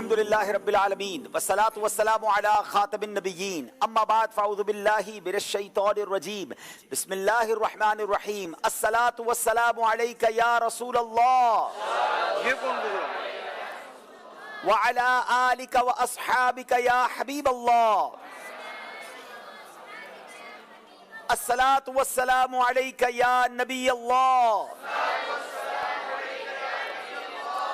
अल्हम्दुलिल्लाहि रब्बिल आलमीन वस्सलातु वस्सलामु अला खातमिन नबिय्यीन अम्मा बाद फ़अऊज़ु बिल्लाहि मिनश शैतानिर रजीम बिस्मिल्लाहिर रहमानिर रहीम अस्सलातु वस्सलामु अलैका या रसूल अल्लाह ये कौन बोल रहा है? व अला आलिका व अस्हाबिका या हबीब अल्लाह अस्सलातु वस्सलामु अलैका या नबी अल्लाह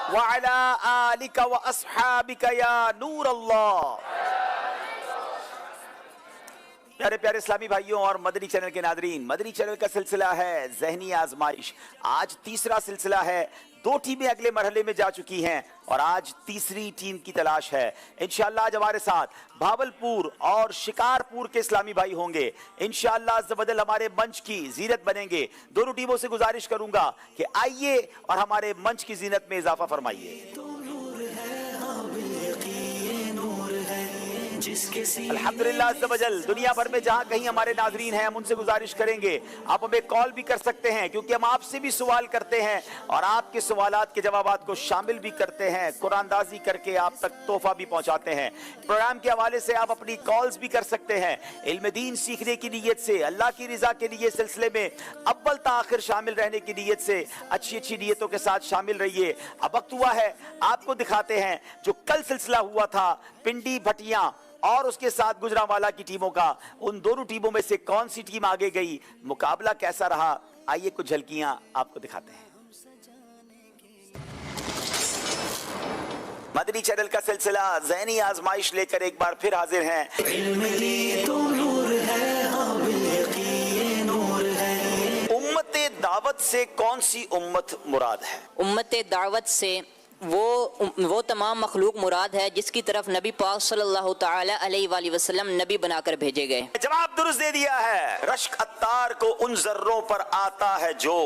व अला आलिका व अस्हाबिका या नूर अल्लाह। प्यारे प्यारे इस्लामी भाइयों और मदनी चैनल के नादरीन, मदनी चैनल का सिलसिला है ज़हनी आजमाइश। आज तीसरा सिलसिला है। 2 टीमें अगले मरहले में जा चुकी हैं और आज तीसरी टीम की तलाश है। इंशाअल्लाह आज हमारे साथ भावलपुर और शिकारपुर के इस्लामी भाई होंगे। इंशाअल्लाह अज़्ज़ व जल हमारे मंच की जीनत बनेंगे। दोनों टीमों से गुजारिश करूंगा कि आइए और हमारे मंच की जीनत में इजाफा फरमाइए। अल्हम्दुलिल्लाह अज़्ज़ व जल दुनिया भर में जहां कहीं हमारे नाज़रीन हैं, हम उनसे गुजारिश करेंगे आप हमें कॉल भी कर सकते हैं, क्योंकि हम आपसे भी सवाल करते हैं और आपके सवालात के जवाबात को शामिल भी करते हैं, कुरानदाजी करके आप तक तोहफा भी पहुंचाते हैं। प्रोग्राम के हवाले से आप अपनी कॉल्स भी कर सकते हैं। इल्म दीन सीखने की नीयत से, अल्लाह की रिजा के लिए सिलसिले में अव्वल ता आखिर शामिल रहने की नीयत से अच्छी अच्छी नीयतों के साथ शामिल रहिए। अब वक्त हुआ है आपको दिखाते हैं जो कल सिलसिला हुआ था पिंडी भटिया और उसके साथ गुजरांवाला की टीमों का। उन दोनों टीमों में से कौन सी टीम आगे गई, मुकाबला कैसा रहा, आइए कुछ झलकियां आपको दिखाते हैं। मदनी चैनल का सिलसिला ज़हनी आजमाइश लेकर एक बार फिर हाजिर हैं। उम्मते दावत से कौन सी उम्मत मुराद है? उम्मत दावत से वो तमाम मखलूक मुराद है जिसकी तरफ नबी पाक सल्लल्लाहु तआला अलैहि वसल्लम नबी बनाकर भेजे गए। जवाब दुरुस्त दे दिया है। रश्क अत्तार को उन जर्रों पर आता है जो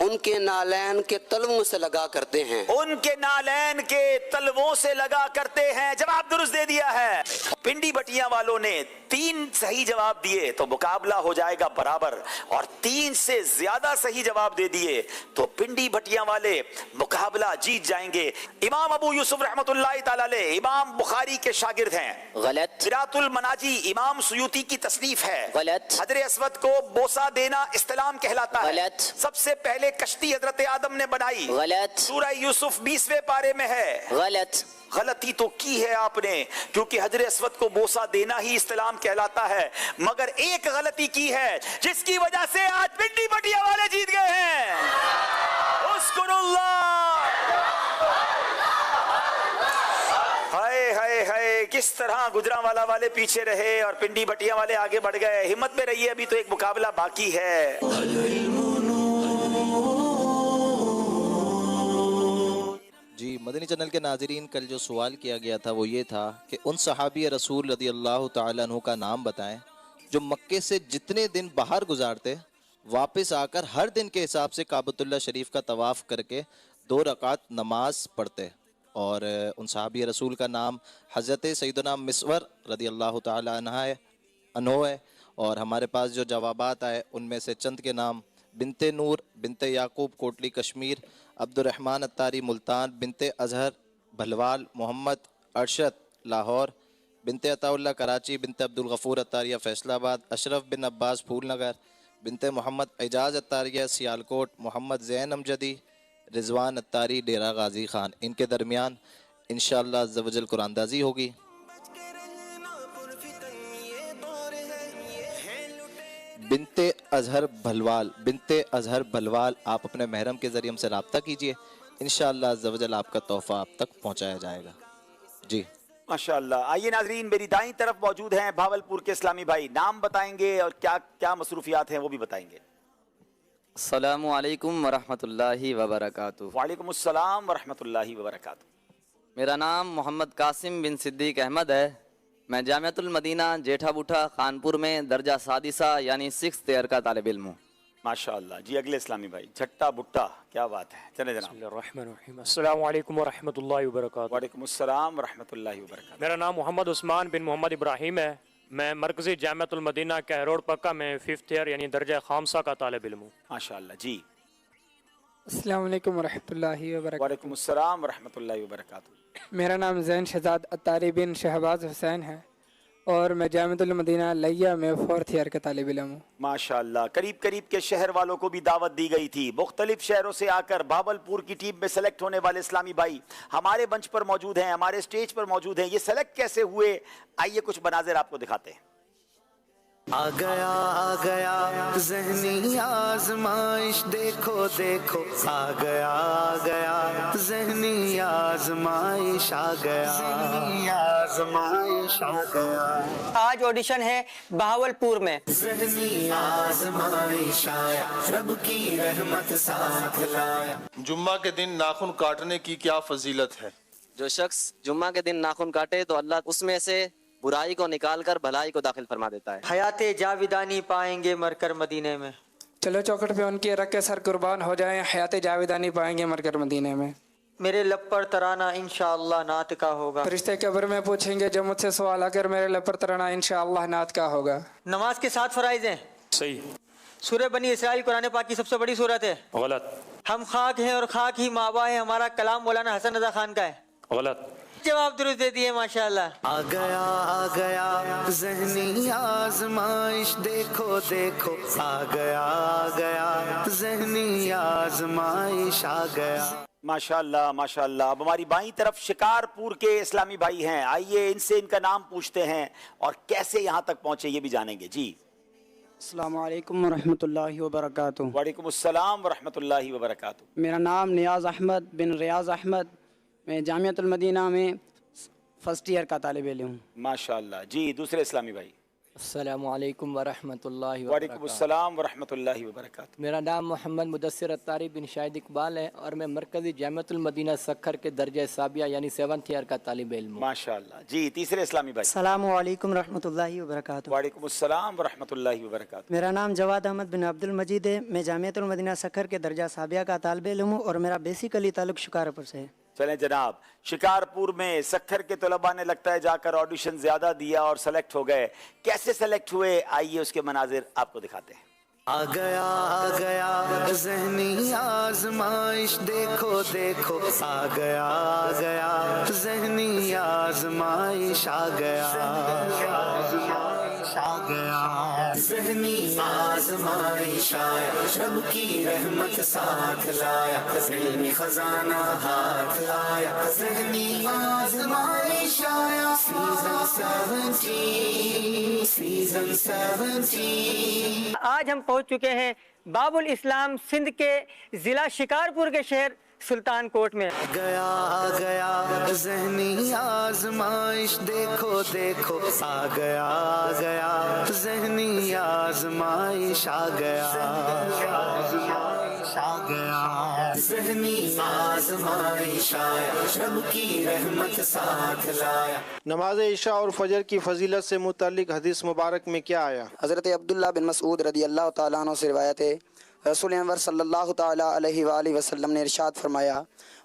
उनके नालैन के तलवों से लगा करते हैं। उनके नालैन के तलवों से लगा करते हैं। जवाब दुरुस्त दे दिया है। पिंडी भटिया वालों ने 3 सही जवाब दिए तो मुकाबला हो जाएगा बराबर, और 3 से ज्यादा सही जवाब दे दिए तो पिंडी भटिया वाले मुकाबला जीत जाएंगे। इमाम अबू यूसुफ रहमतुल्लाहि तआला अलैह इमाम बुखारी के शागिर्द हैं। गलत। सिरातुल मनाजी इमाम सुयूती की तसनीफ है। गलत। हजर अस्वद को बोसा देना इस्लाम कहलाता है। गलत। सबसे पहले कश्ती हजरत आदम ने बनाई। गलत। सूरह यूसुफ 20वें पारे में है। गलत। गलती तो की है आपने, क्योंकि हजर अस्वद को बोसा देना ही इस्लाम कहलाता है, मगर एक गलती की है जिसकी वजह से आज पिंडी भटिया वाले जीत गए हैं। हाय हाय हाय, किस तरह गुजरांवाला वाले पीछे रहे और पिंडी भटिया वाले आगे बढ़ गए। हिम्मत में रहिए, अभी तो एक मुकाबला बाकी है। जी मदनी चैनल के नाजरीन, कल जो सवाल किया गया था वो ये था कि उन सहाबी रसूल रज़ियल्लाहु तआला अन्हु का नाम बताएं जो मक्के से जितने दिन बाहर गुजारते वापस आकर हर दिन के हिसाब से काबतुल्लाह शरीफ का तवाफ़ करके 2 रकात नमाज पढ़ते। और उन सहाबी रसूल का नाम हज़रत सैयदना मिस्वर रज़ियल्लाहु तआला अन्हु है। और हमारे पास जो जवाबात आए उनमें से चंद के नाम: बिनते नूर बिनते याकूब कोटली कश्मीर, अब्दुर्रहमान अत्तारी मुल्तान, बिनते अजहर भलवाल, मोहम्मद अरशद लाहौर, बिनते अताउल्लाह कराची, बिनते अब्दुल गफूर अत्तारिया फैसलाबाद, अशरफ बिन अब्बास फूलनगर, बिनते मोहम्मद एजाज अत्तारिया सियालकोट, मोहम्मद ज़ैन अमजदी, रिजवान अत्तारी डेरा गाजी खान। इनके दरमियान इंशाअल्लाह अज़्ज़ व जल कुरानदाजी होगी। बिनते अजहर भलवाल, बिनते अजहर भलवाल, आप अपने महरम के ज़रिए हमसे रब्ता कीजिए, इंशाअल्लाह अज़्ज़ व जल आपका तोहफ़ा आप तक पहुँचाया जाएगा। जी माशाअल्लाह। आइए नाज़रीन, मेरी दाईं तरफ मौजूद हैं भावलपुर के इस्लामी भाई। नाम बताएंगे और क्या क्या मसरूफियात हैं वो भी बताएंगे। अस्सलामु अलैकुम वरहमतुल्लाहि वबरकातुहू। वालेकुम अस्सलाम वरहमतुल्लाहि वबरकातुहू। मेरा नाम मोहम्मद कासिम बिन सिद्दीक अहमद है। मैं जामिअतुल मदीना जेठा बूठा कानपुर में दर्जा सादिसा यानी 6th ईयर का तालिब इल्म हूँ। माशाअल्लाह। जी अगले इस्लामी भाई, झट्टा बुट्टा, क्या बात है। चले जनाब। अस्सलामु अलैकुम वरहमतुल्लाहि वबरकातुहू। वालेकुम अस्सलाम वरहमतुल्लाहि वबरकातुहू। मेरा नाम मोहम्मद उस्मान बिन मोहम्मद इब्राहिम है। मैं मरकज़ी जामिअतुल मदीना कैरोड पक्का में 5th ईयर यानी दर्जा खामसा का तालिब इल्म हूँ। माशाअल्लाह। जी السلام علیکم ورحمۃ اللہ وبرکاتہ. वालेकुम अस्सलाम व रहमतुल्लाहि व बरकातुहू. میرا نام زین شہزاد اتاری بن شہباز حسین ہے اور میں جامعۃ المدینہ لیہ میں 4th ایئر کا طالب علم ہوں. माशाअल्लाह, करीब करीब के शहर वालों को भी दावत दी गई थी. मुख्तलिफ शहरों से आकर भावलपुर की टीम में सेलेक्ट होने वाले इस्लामी भाई हमारे मंच पर मौजूद हैं, हमारे स्टेज पर मौजूद हैं. ये सेलेक्ट कैसे हुए, आइए कुछ मनाजिर आपको दिखाते हैं. आ गया ज़हनी आज़माइश, देखो देखो आ गया ज़हनी आज़माइश, आ गया ज़हनी आज़माइश, आ गया. आज ऑडिशन है बहावलपुर में. ज़हनी आज़माइश आया, रब की रहमत साथ लाया. जुम्मा के दिन नाखून काटने की क्या फजीलत है? जो शख्स जुम्मा के दिन नाखून काटे तो अल्लाह उसमें से बुराई को निकाल कर भलाई को दाखिल फरमा देता है. हयाते जाविदानी पाएंगे मरकर मदीने में. چلو چوکٹ پہ ان کے رکھ کے سر قربان ہو جائیں, حیات جاویدانی پائیں گے مر کر مدینے میں. میرے لب پر ترانہ انشاءاللہ نعت کا ہوگا. فرشتے قبر میں پوچھیں گے جب مجھ سے سوال آ کر میرے لب پر ترانا انشاءاللہ نعت کا ہوگا. نماز کے 7 فرائض ہیں. صحیح. سورہ بنی اسرائیل قرآن پاک کی سب سے بڑی سورت ہے. غلط. ہم خاک ہیں اور خاک ہی مابا ہے. ہمارا کلام مولانا حسن رضا خان کا ہے. غلط. جواب درست دے دیے ماشاءاللہ. آ گیا ذہنی آزمائش, دیکھو دیکھو آ گیا ذہنی آزمائش, آ گیا. माशाअल्लाह माशाअल्लाह. अब हमारी बाईं तरफ शिकारपुर के इस्लामी भाई हैं, आइए इनसे इनका नाम पूछते हैं और कैसे यहाँ तक पहुँचे ये भी जानेंगे. जी السلام علیکم ورحمۃ اللہ وبرکاتہ. वालेकुम अस्सलाम व रहमतुल्लाहि व बरकातुहू. میرا نام نیاز احمد بن ریاض احمد, میں جامعۃ المدینہ میں 1st ایئر کا طالب علم ہوں. माशाअल्लाह. जी दूसरे इस्लामी भाई. السلام علیکم ورحمۃ اللہ वालेकुम अस्सलाम व रहमतुल्लाहि व बरकातुहू. میرا نام محمد مدثر اتاری بن شاہد اقبال ہے اور میں مرکزی جامعۃ المدینہ سکھر کے درجہ ثابیہ یعنی 7th ایئر کا طالب علم ہوں. माशाअल्लाह. जी तीसरे इस्लामी भाई. السلام علیکم ورحمۃ اللہ وبرکاتہ. वालेकुम अस्सलाम व रहमतुल्लाहि व बरकातुहू. میرا نام جواد احمد بن عبد المجید ہے, میں جامعۃ المدینہ سکھر کے درجہ ثابیہ کا طالب علم ہوں اور میرا بیسیکلی تعلق شکارپور سے ہے. چلیں جناب, شکارپور میں سکھر کے طلباء نے لگتا ہے جا کر آڈیشن زیادہ دیا اور سلیکٹ ہو گئے. کیسے سلیکٹ ہوئے, آئیے اس کے مناظر آپ کو دکھاتے ہیں. آ گیا ذہنی آزمائش, دیکھو دیکھو آ گیا ذہنی آزمائش, آ گیا ذہنی آزمائش آیا, رب کی رحمت ساتھ لایا, علمی خزانہ ہاتھ لایا. ذہنی آزمائش آیا, سیزن 17. آج ہم پہنچ چکے ہیں باب الاسلام سندھ کے ضلع شکارپور کے شہر سلطان کوٹ میں. گیا ذہنی آزمائش, دیکھو دیکھو آ گیا ذہنی آزمائش, آ گیا ذہنی آزمائش آیا, رب کی رحمت ساتھ لایا. نماز عشاء اور فجر کی فضیلت سے متعلق حدیث مبارک میں کیا آیا؟ حضرت عبداللہ بن مسعود رضی اللہ تعالیٰ عنہ سے روایت ہے, رسول انور صلی اللہ تعالیٰ علیہ وآلہ وسلم نے ارشاد فرمایا,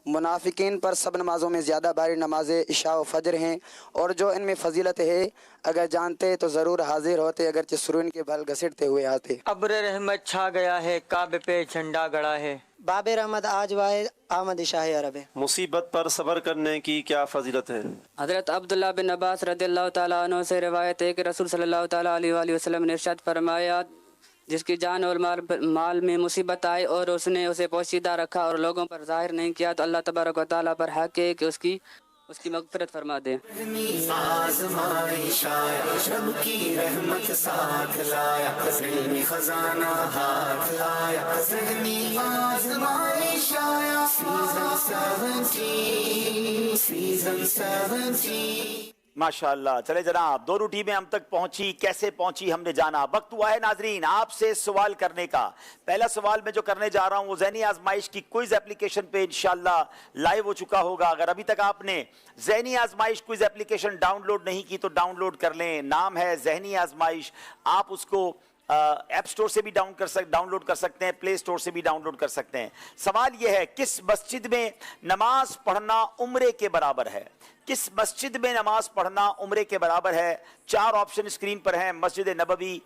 منافقین پر سب نمازوں میں زیادہ باری نماز عشاء و فجر ہیں, اور جو ان میں فضیلت ہے اگر جانتے تو ضرور حاضر ہوتے, اگرچہ سرو ان کے بھل گھسیٹتے ہوئے آتے. ابر رحمت چھا گیا ہے, کعبے پہ جھنڈا گڑا ہے. باب رحمت آج واحد آمد شاہ عرب ہے. مصیبت پر صبر کرنے کی کیا فضیلت ہے؟ حضرت عبداللہ بن عباس رضی اللہ تعالیٰ عنہ سے روایت ہے کہ رسول صلی اللہ تعالیٰ علیہ وآلہ وسلم نے ارشاد فرمایا, جس کی جان اور مال میں مصیبت آئے اور اس نے اسے پوشیدہ رکھا اور لوگوں پر ظاہر نہیں کیا, تو اللہ تبارک و تعالیٰ پر حق ہے کہ اس کی مغفرت فرما دے. آزمائش آیا, رب کی رحمت ساتھ لایا, علمی خزانہ ہاتھ لایا. ذہنی آزمائش آیا, سیزن 17. ماشاءاللہ. چلے جناب, دونوں ٹیمیں ہم تک پہنچی, کیسے پہنچی ہم نے جانا. وقت ہوا ہے ناظرین آپ سے سوال کرنے کا. پہلا سوال میں جو کرنے جا رہا ہوں وہ ذہنی آزمائش کی کوئز اپلیکیشن پہ انشاءاللہ لائیو ہو چکا ہوگا. اگر ابھی تک آپ نے ذہنی آزمائش کوئز اپلیکیشن ڈاؤن لوڈ نہیں کی تو ڈاؤن لوڈ کر لیں. نام ہے ذہنی آزمائش. آپ اس کو ایپ سٹور سے بھی ڈاؤن لوڈ کر سکتے ہیں, پلے سٹور سے بھی ڈاؤن لوڈ کر سکتے ہیں. سوال یہ ہے, کس مسجد میں نماز پڑھنا عمرے کے برابر ہے؟ کس مسجد میں نماز پڑھنا عمرے کے برابر ہے؟ 4 آپشن اسکرین پر ہیں, مسجد نبوی,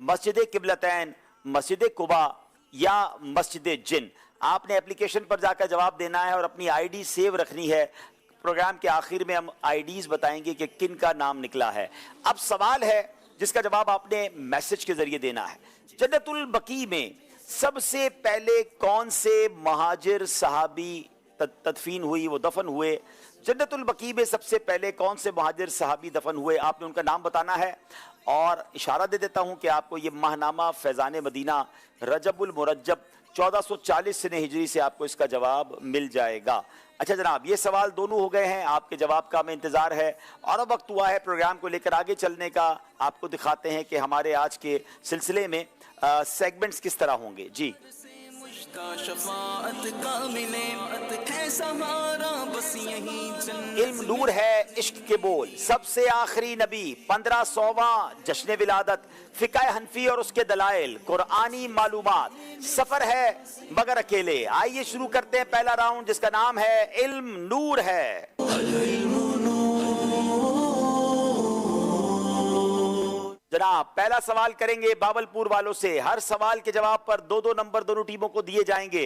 مسجد قبلتین, مسجد قباء یا مسجد جن. आपने एप्लीकेशन पर जाकर जवाब देना है और अपनी आईडी सेव रखनी है। प्रोग्राम के आखिर में हम आईडीज बताएंगे कि किन का नाम निकला है। अब सवाल है जिसका जवाब आपने मैसेज के जरिए देना है। जन्नतुल बकी में सबसे पहले कौन से महाजिर सहाबी तदफीन हुई, वो दफन हुए? जन्नतुल बकी में सबसे पहले कौन से महाजिर सहाबी दफन हुए, आपने उनका नाम बताना है। और इशारा दे देता हूं कि आपको ये माहनामा फैज़ान मदीना रजबुल मुरज्जब 1440 से हिजरी से आपको इसका जवाब मिल जाएगा। अच्छा जनाब, ये सवाल दोनों हो गए हैं, आपके जवाब का हमें इंतजार है और अब वक्त हुआ है प्रोग्राम को लेकर आगे चलने का। आपको दिखाते हैं कि हमारे आज के सिलसिले में सेगमेंट्स किस तरह होंगे। जी, इल्म नूर है, इश्क के बोल, सबसे आखिरी नबी, 1500वां जश्न विलादत, फिक़ह हनफी और उसके दलाइल, कुरानी मालूमात, सफर है मगर अकेले। आइए शुरू करते हैं पहला राउंड जिसका नाम है इल्म नूर है। जनाब, पहला सवाल करेंगे बावलपुर वालों से। हर सवाल के जवाब पर 2-2 नंबर दोनों टीमों को दिए जाएंगे,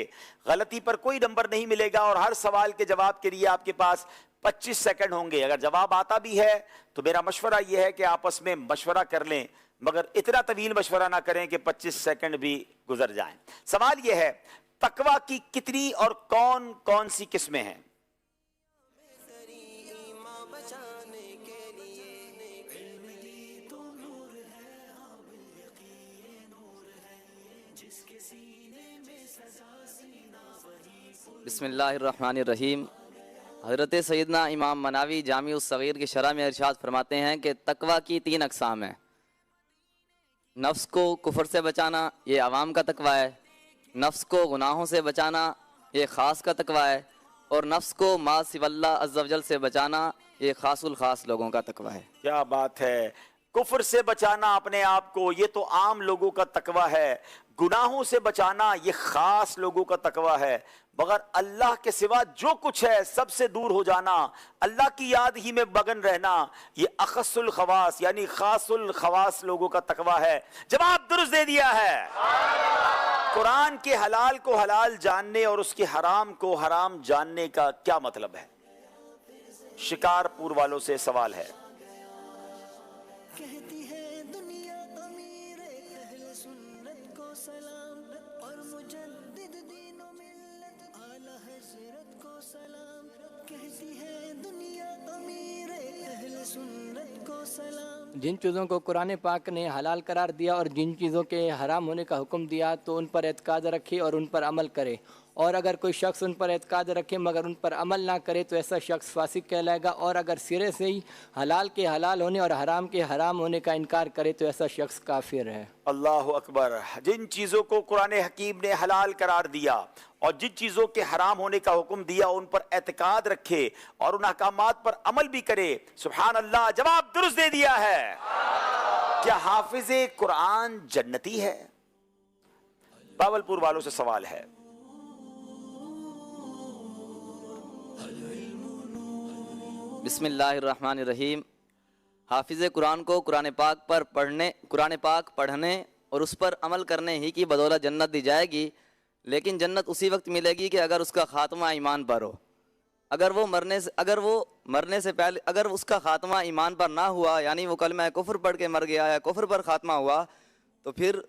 गलती पर कोई नंबर नहीं मिलेगा और हर सवाल के जवाब के लिए आपके पास 25 सेकंड होंगे। अगर जवाब आता भी है तो मेरा मशवरा यह है कि आपस में मशवरा कर लें, मगर इतना तवील मशवरा ना करें कि 25 सेकंड भी गुजर जाएं। सवाल यह है, तकवा की कितनी और कौन कौन सी किस्में हैं? बिस्मिल्लाहिर्रहमानिर्रहीम। हज़रत सैयदना इमाम मनावी जामी उस सग़ीर की शरह में इरशाद फरमाते हैं कि तकवा की 3 अक़साम हैं। नफ्स को कुफर से बचाना, ये आवाम का तकवा है। नफ्स को गुनाहों से बचाना, ये ख़ास का तकवा है। और नफ्स को मा सिवल्लाह अज़्ज़ वजल से बचाना, ये ख़ासुल ख़ास लोगों का तकवा है। क्या बात है, कुफर से बचाना अपने आप को, ये तो आम लोगों का तकवा है। गुनाहों से बचाना ये खास लोगों का तकवा है। मगर अल्लाह के सिवा जो कुछ है सबसे दूर हो जाना, अल्लाह की याद ही में मगन रहना, ये अखसुल खवास यानी खासुल खवास लोगों का तकवा है। जवाब दुरुस्त दे दिया है। कुरान के हलाल को हलाल जानने और उसके हराम को हराम जानने का क्या मतलब है? शिकारपुर वालों से सवाल है। जिन चीज़ों को कुरान पाक ने हलाल करार दिया और जिन चीज़ों के हराम होने का हुक्म दिया तो उन पर एतकाद रखे और उन पर अमल करे। और अगर कोई शख्स उन पर एतकाद रखे मगर उन पर अमल ना करे तो ऐसा शख्स फासिक कहलाएगा। और अगर सिरे से ही हलाल के हलाल होने और हराम के हराम होने का इनकार करे तो ऐसा शख्स काफिर है। अल्लाह अकबर। जिन चीज़ों को कुरान हकीम ने हलाल करार दिया और जिन चीज़ों के हराम होने का हुक्म दिया उन पर एतकाद रखे और उन अहकामात पर अमल भी करे। सुभान अल्लाह, जवाब दुरुस्त दे दिया है। क्या हाफिज़े कुरान जन्नती है? बावलपुर वालों से सवाल है। बिस्मिल्लाहिर्रहमानिर्रहीम। हाफिज़ कुरान को कुरान पाक पढ़ने और उस पर अमल करने ही की बदौलत जन्नत दी जाएगी, लेकिन जन्नत उसी वक्त मिलेगी कि अगर उसका खात्मा ईमान पर हो। अगर वो मरने से पहले अगर उसका खात्मा ईमान पर ना हुआ, यानी वो कलमा कुफ्र पढ़ के मर गया या कुफ्र पर खात्मा हुआ, तो फिर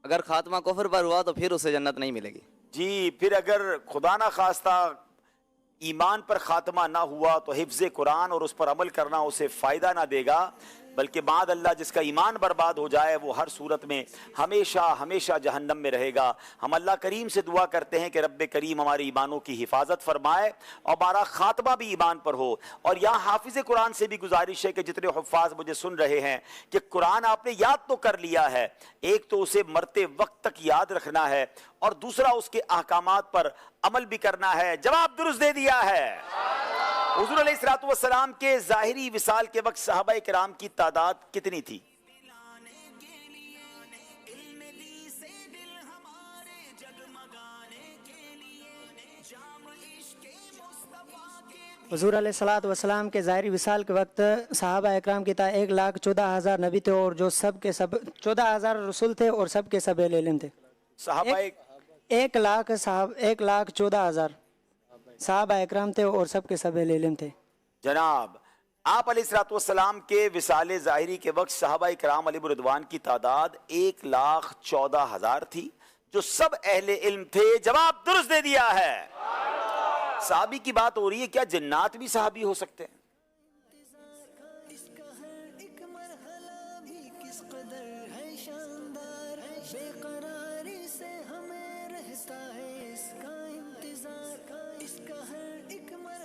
अगर खात्मा कुफ्र पर हुआ तो फिर उसे जन्नत नहीं मिलेगी। जी, फिर अगर खुदा ना खास्ता ईमान पर खात्मा ना हुआ तो हिफ्ज़े कुरान और उस पर अमल करना उसे फ़ायदा ना देगा, बल्कि बाद अल्लाह जिसका ईमान बर्बाद हो जाए वो हर सूरत में हमेशा हमेशा जहन्नम में रहेगा। हम अल्लाह करीम से दुआ करते हैं कि रब्बे करीम हमारे ईमानों की हिफाजत फरमाए और हमारा खात्मा भी ईमान पर हो। और यहाँ हाफिज़ कुरान से भी गुजारिश है कि जितने हुफ़ाज़ मुझे सुन रहे हैं कि कुरान आपने याद तो कर लिया है, एक तो उसे मरते वक्त तक याद रखना है और दूसरा उसके अहकामात पर अमल भी करना है। जवाब दुरुस्त दे दिया है। हुज़ूर अलैहिस्सलातु वस्सलाम के ज़ाहिरी विसाल के वक्त सहाबाए किराम की तादाद कितनी थी? हुज़ूर अलैहिस्सलातु वस्सलाम के ज़ाहिरी विसाल के वक्त सहाबा इकराम की तादाद 1,14,000 नबी थे और जो सब के सब 14,000 रसूल थे और सब के सब इल्म थे। 1,14,000 साहबा इकराम थे और सब के सब इल्म थे। जनाब आप अलैहिस्सलाम के विसाले ज़ाहिरी के वक्त सहाबा इकराम अलैहिम रिदवान की तादाद 1,14,000 थी जो सब अहले इल्म थे। जवाब दुरुस्त दे दिया है। साहबी की बात हो रही है, क्या जिन्नात भी साहबी हो सकते हैं?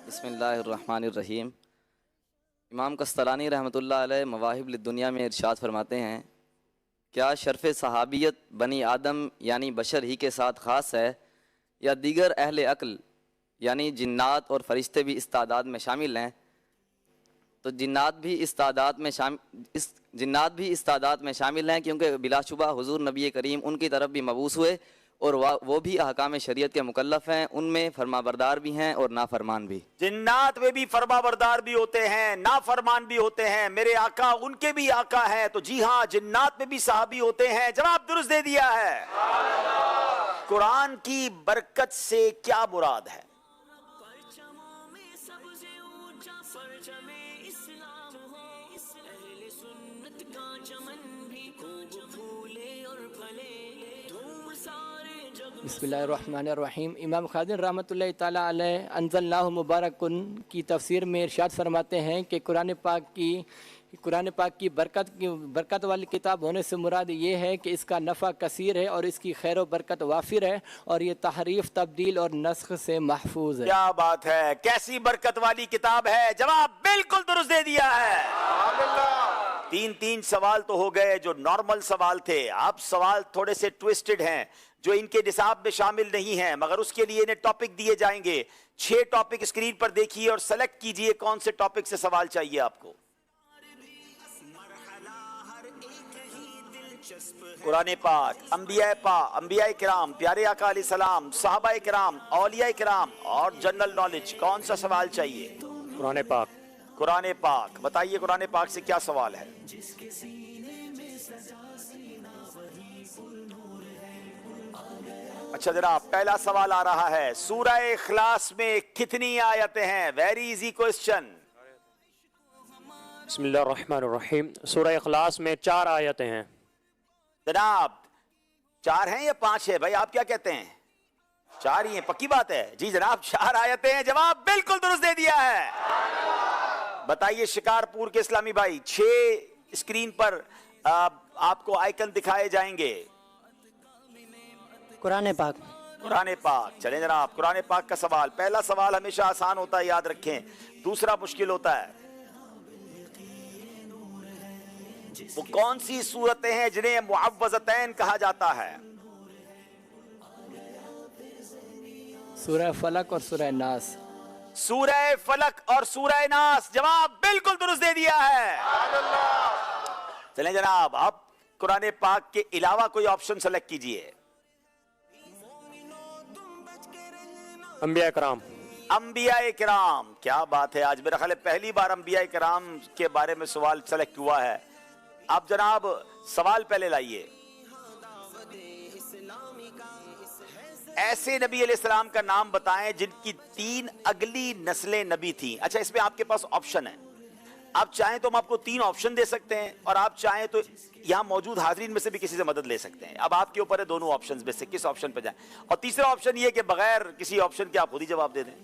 बिस्मिल्लाहिर्रहमानिर्रहीम। इमाम कस्तलानी रहमतुल्लाह अलैह मवाहिब लिद्दुनिया में इरशाद फरमाते हैं, क्या शर्फ़ सहाबियत बनी आदम यानी बशर ही के साथ ख़ास है या दीगर अहले अक्ल यानी जिन्नात और फरिश्ते भी इस तादाद में शामिल हैं? तो जिन्नात भी इस तादाद में शामिल हैं, क्योंकि बिलाशुबा हुजूर नबी करीम उनकी तरफ भी मबूस हुए और वो भी अहकाम शरीयत के मुकल्लफ हैं, उनमें फरमाबरदार भी हैं और नाफरमान भी। जिन्नात में भी फरमाबरदार भी होते हैं, नाफरमान भी होते हैं। मेरे आका उनके भी आका हैं, तो जी हाँ, जिन्नात में भी साहबी होते हैं। जवाब दुरुस्त दे दिया है। कुरान की बरकत से क्या मुराद है? बिस्मिल्लाहिर्रहमानिर्रहीम। इमाम खादिर रहमतुल्लाहि ताला अलैह अंज़लनाहु मुबारकुन की तफसीर में इरशाद फरमाते हैं कि कुरान पाक की बरकत वाली किताब होने से मुराद ये है कि इसका नफ़ा कसीर है और इसकी खैर व बरकत वाफिर है और ये तहरीफ, तब्दील और नस्ख से महफूज है। क्या बात है, कैसी बरकत वाली किताब है। जवाब बिल्कुल दुरुस्त दे दिया है। तीन सवाल तो हो गए जो नॉर्मल सवाल थे। अब सवाल थोड़े से ट्विस्टेड हैं जो इनके निसाब में शामिल नहीं है, मगर उसके लिए इन्हें टॉपिक दिए जाएंगे। 6 टॉपिक स्क्रीन पर देखिए और सेलेक्ट कीजिए कौन से टॉपिक से सवाल चाहिए आपको। कुरान पाक, अंबिया किराम, प्यारे आका अलैहिस्सलाम, सहाबा किराम, औलिया किराम और जनरल नॉलेज, कौन सा सवाल चाहिए? कुरान पाक। कुरान पाक। बताइए कुरान पाक से क्या सवाल है? अच्छा जनाब, पहला सवाल आ रहा है, सूरह इखलास में कितनी आयतें हैं? Very easy question. बिस्मिल्लाहिर्रहमानिर्रहीम। सूरह इखलास में 4 आयतें हैं। जनाब 4 हैं या 5 है? भाई आप क्या कहते हैं? 4 ही हैं, पक्की बात है? जी जनाब 4 आयतें हैं। जवाब बिल्कुल दुरुस्त दे दिया है। बताइए शिकारपुर के इस्लामी भाई, 6 स्क्रीन पर आपको आइकन दिखाए जाएंगे। कुरान पाक। कुरान पाक। चलें जनाब, कुरान पाक का सवाल। पहला सवाल हमेशा आसान होता है, याद रखें। दूसरा मुश्किल होता है। वो कौन सी सूरतें हैं जिन्हें मुअव्वज़तैन कहा जाता है? सूरह फलक और सूरह नास। सूरह फलक और सूरह नास। जवाब बिल्कुल दुरुस्त दे दिया है। चलें जनाब, अब कुरान पाक के अलावा कोई ऑप्शन सेलेक्ट कीजिए। अंबिया किराम। अंबिया किराम। क्या बात है, आज मेरा ख्याल है पहली बार अंबिया किराम के बारे में सवाल सेलेक्ट हुआ है। अब जनाब सवाल पहले लाइए। ऐसे नबी अलैहिस्सलाम का नाम बताएं जिनकी 3 अगली नस्लें नबी थी। अच्छा, इसमें आपके पास ऑप्शन है। आप चाहें तो हम आपको 3 ऑप्शन दे सकते हैं और आप चाहें तो यहां मौजूद हाजरीन में से भी किसी से मदद ले सकते हैं। अब आपके ऊपर है दोनों ऑप्शन में से किस ऑप्शन पे जाएं। और तीसरा ऑप्शन ये कि बगैर किसी ऑप्शन के आप खुद ही जवाब दे दें।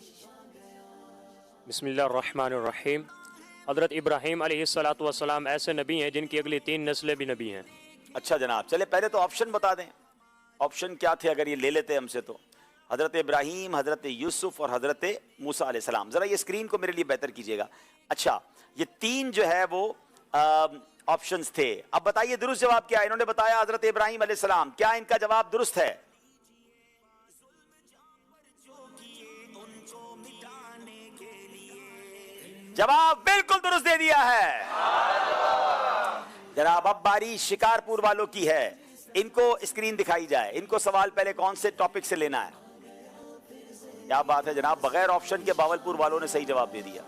बिस्मिल्लाहिर्रहमानिर्रहीम। हज़रत इब्राहीम अलैहिस्सलातु वस्सलाम ऐसे नबी हैं जिनकी अगली 3 नस्लें भी नबी हैं। अच्छा जनाब, चले पहले तो ऑप्शन बता दें। ऑप्शन क्या थे अगर ये ले लेते हमसे तो? हज़रत इब्राहीम, हज़रत यूसुफ और हज़रत मूसा अलैहिस्सलाम। ज़रा ये स्क्रीन को मेरे लिए बेहतर कीजिएगा। अच्छा, ये 3 जो है वो ऑप्शंस थे। अब बताइए दुरुस्त जवाब क्या है? इन्होंने बताया हज़रत इब्राहीम अलैहिस्सलाम। क्या इनका जवाब दुरुस्त है? जवाब बिल्कुल दुरुस्त दे दिया है। जनाब अब बारी शिकारपुर वालों की है। इनको स्क्रीन दिखाई जाए। इनको सवाल पहले कौन से टॉपिक से लेना है? क्या बात है जनाब, बगैर ऑप्शन के बावलपुर वालों ने सही जवाब दे दिया।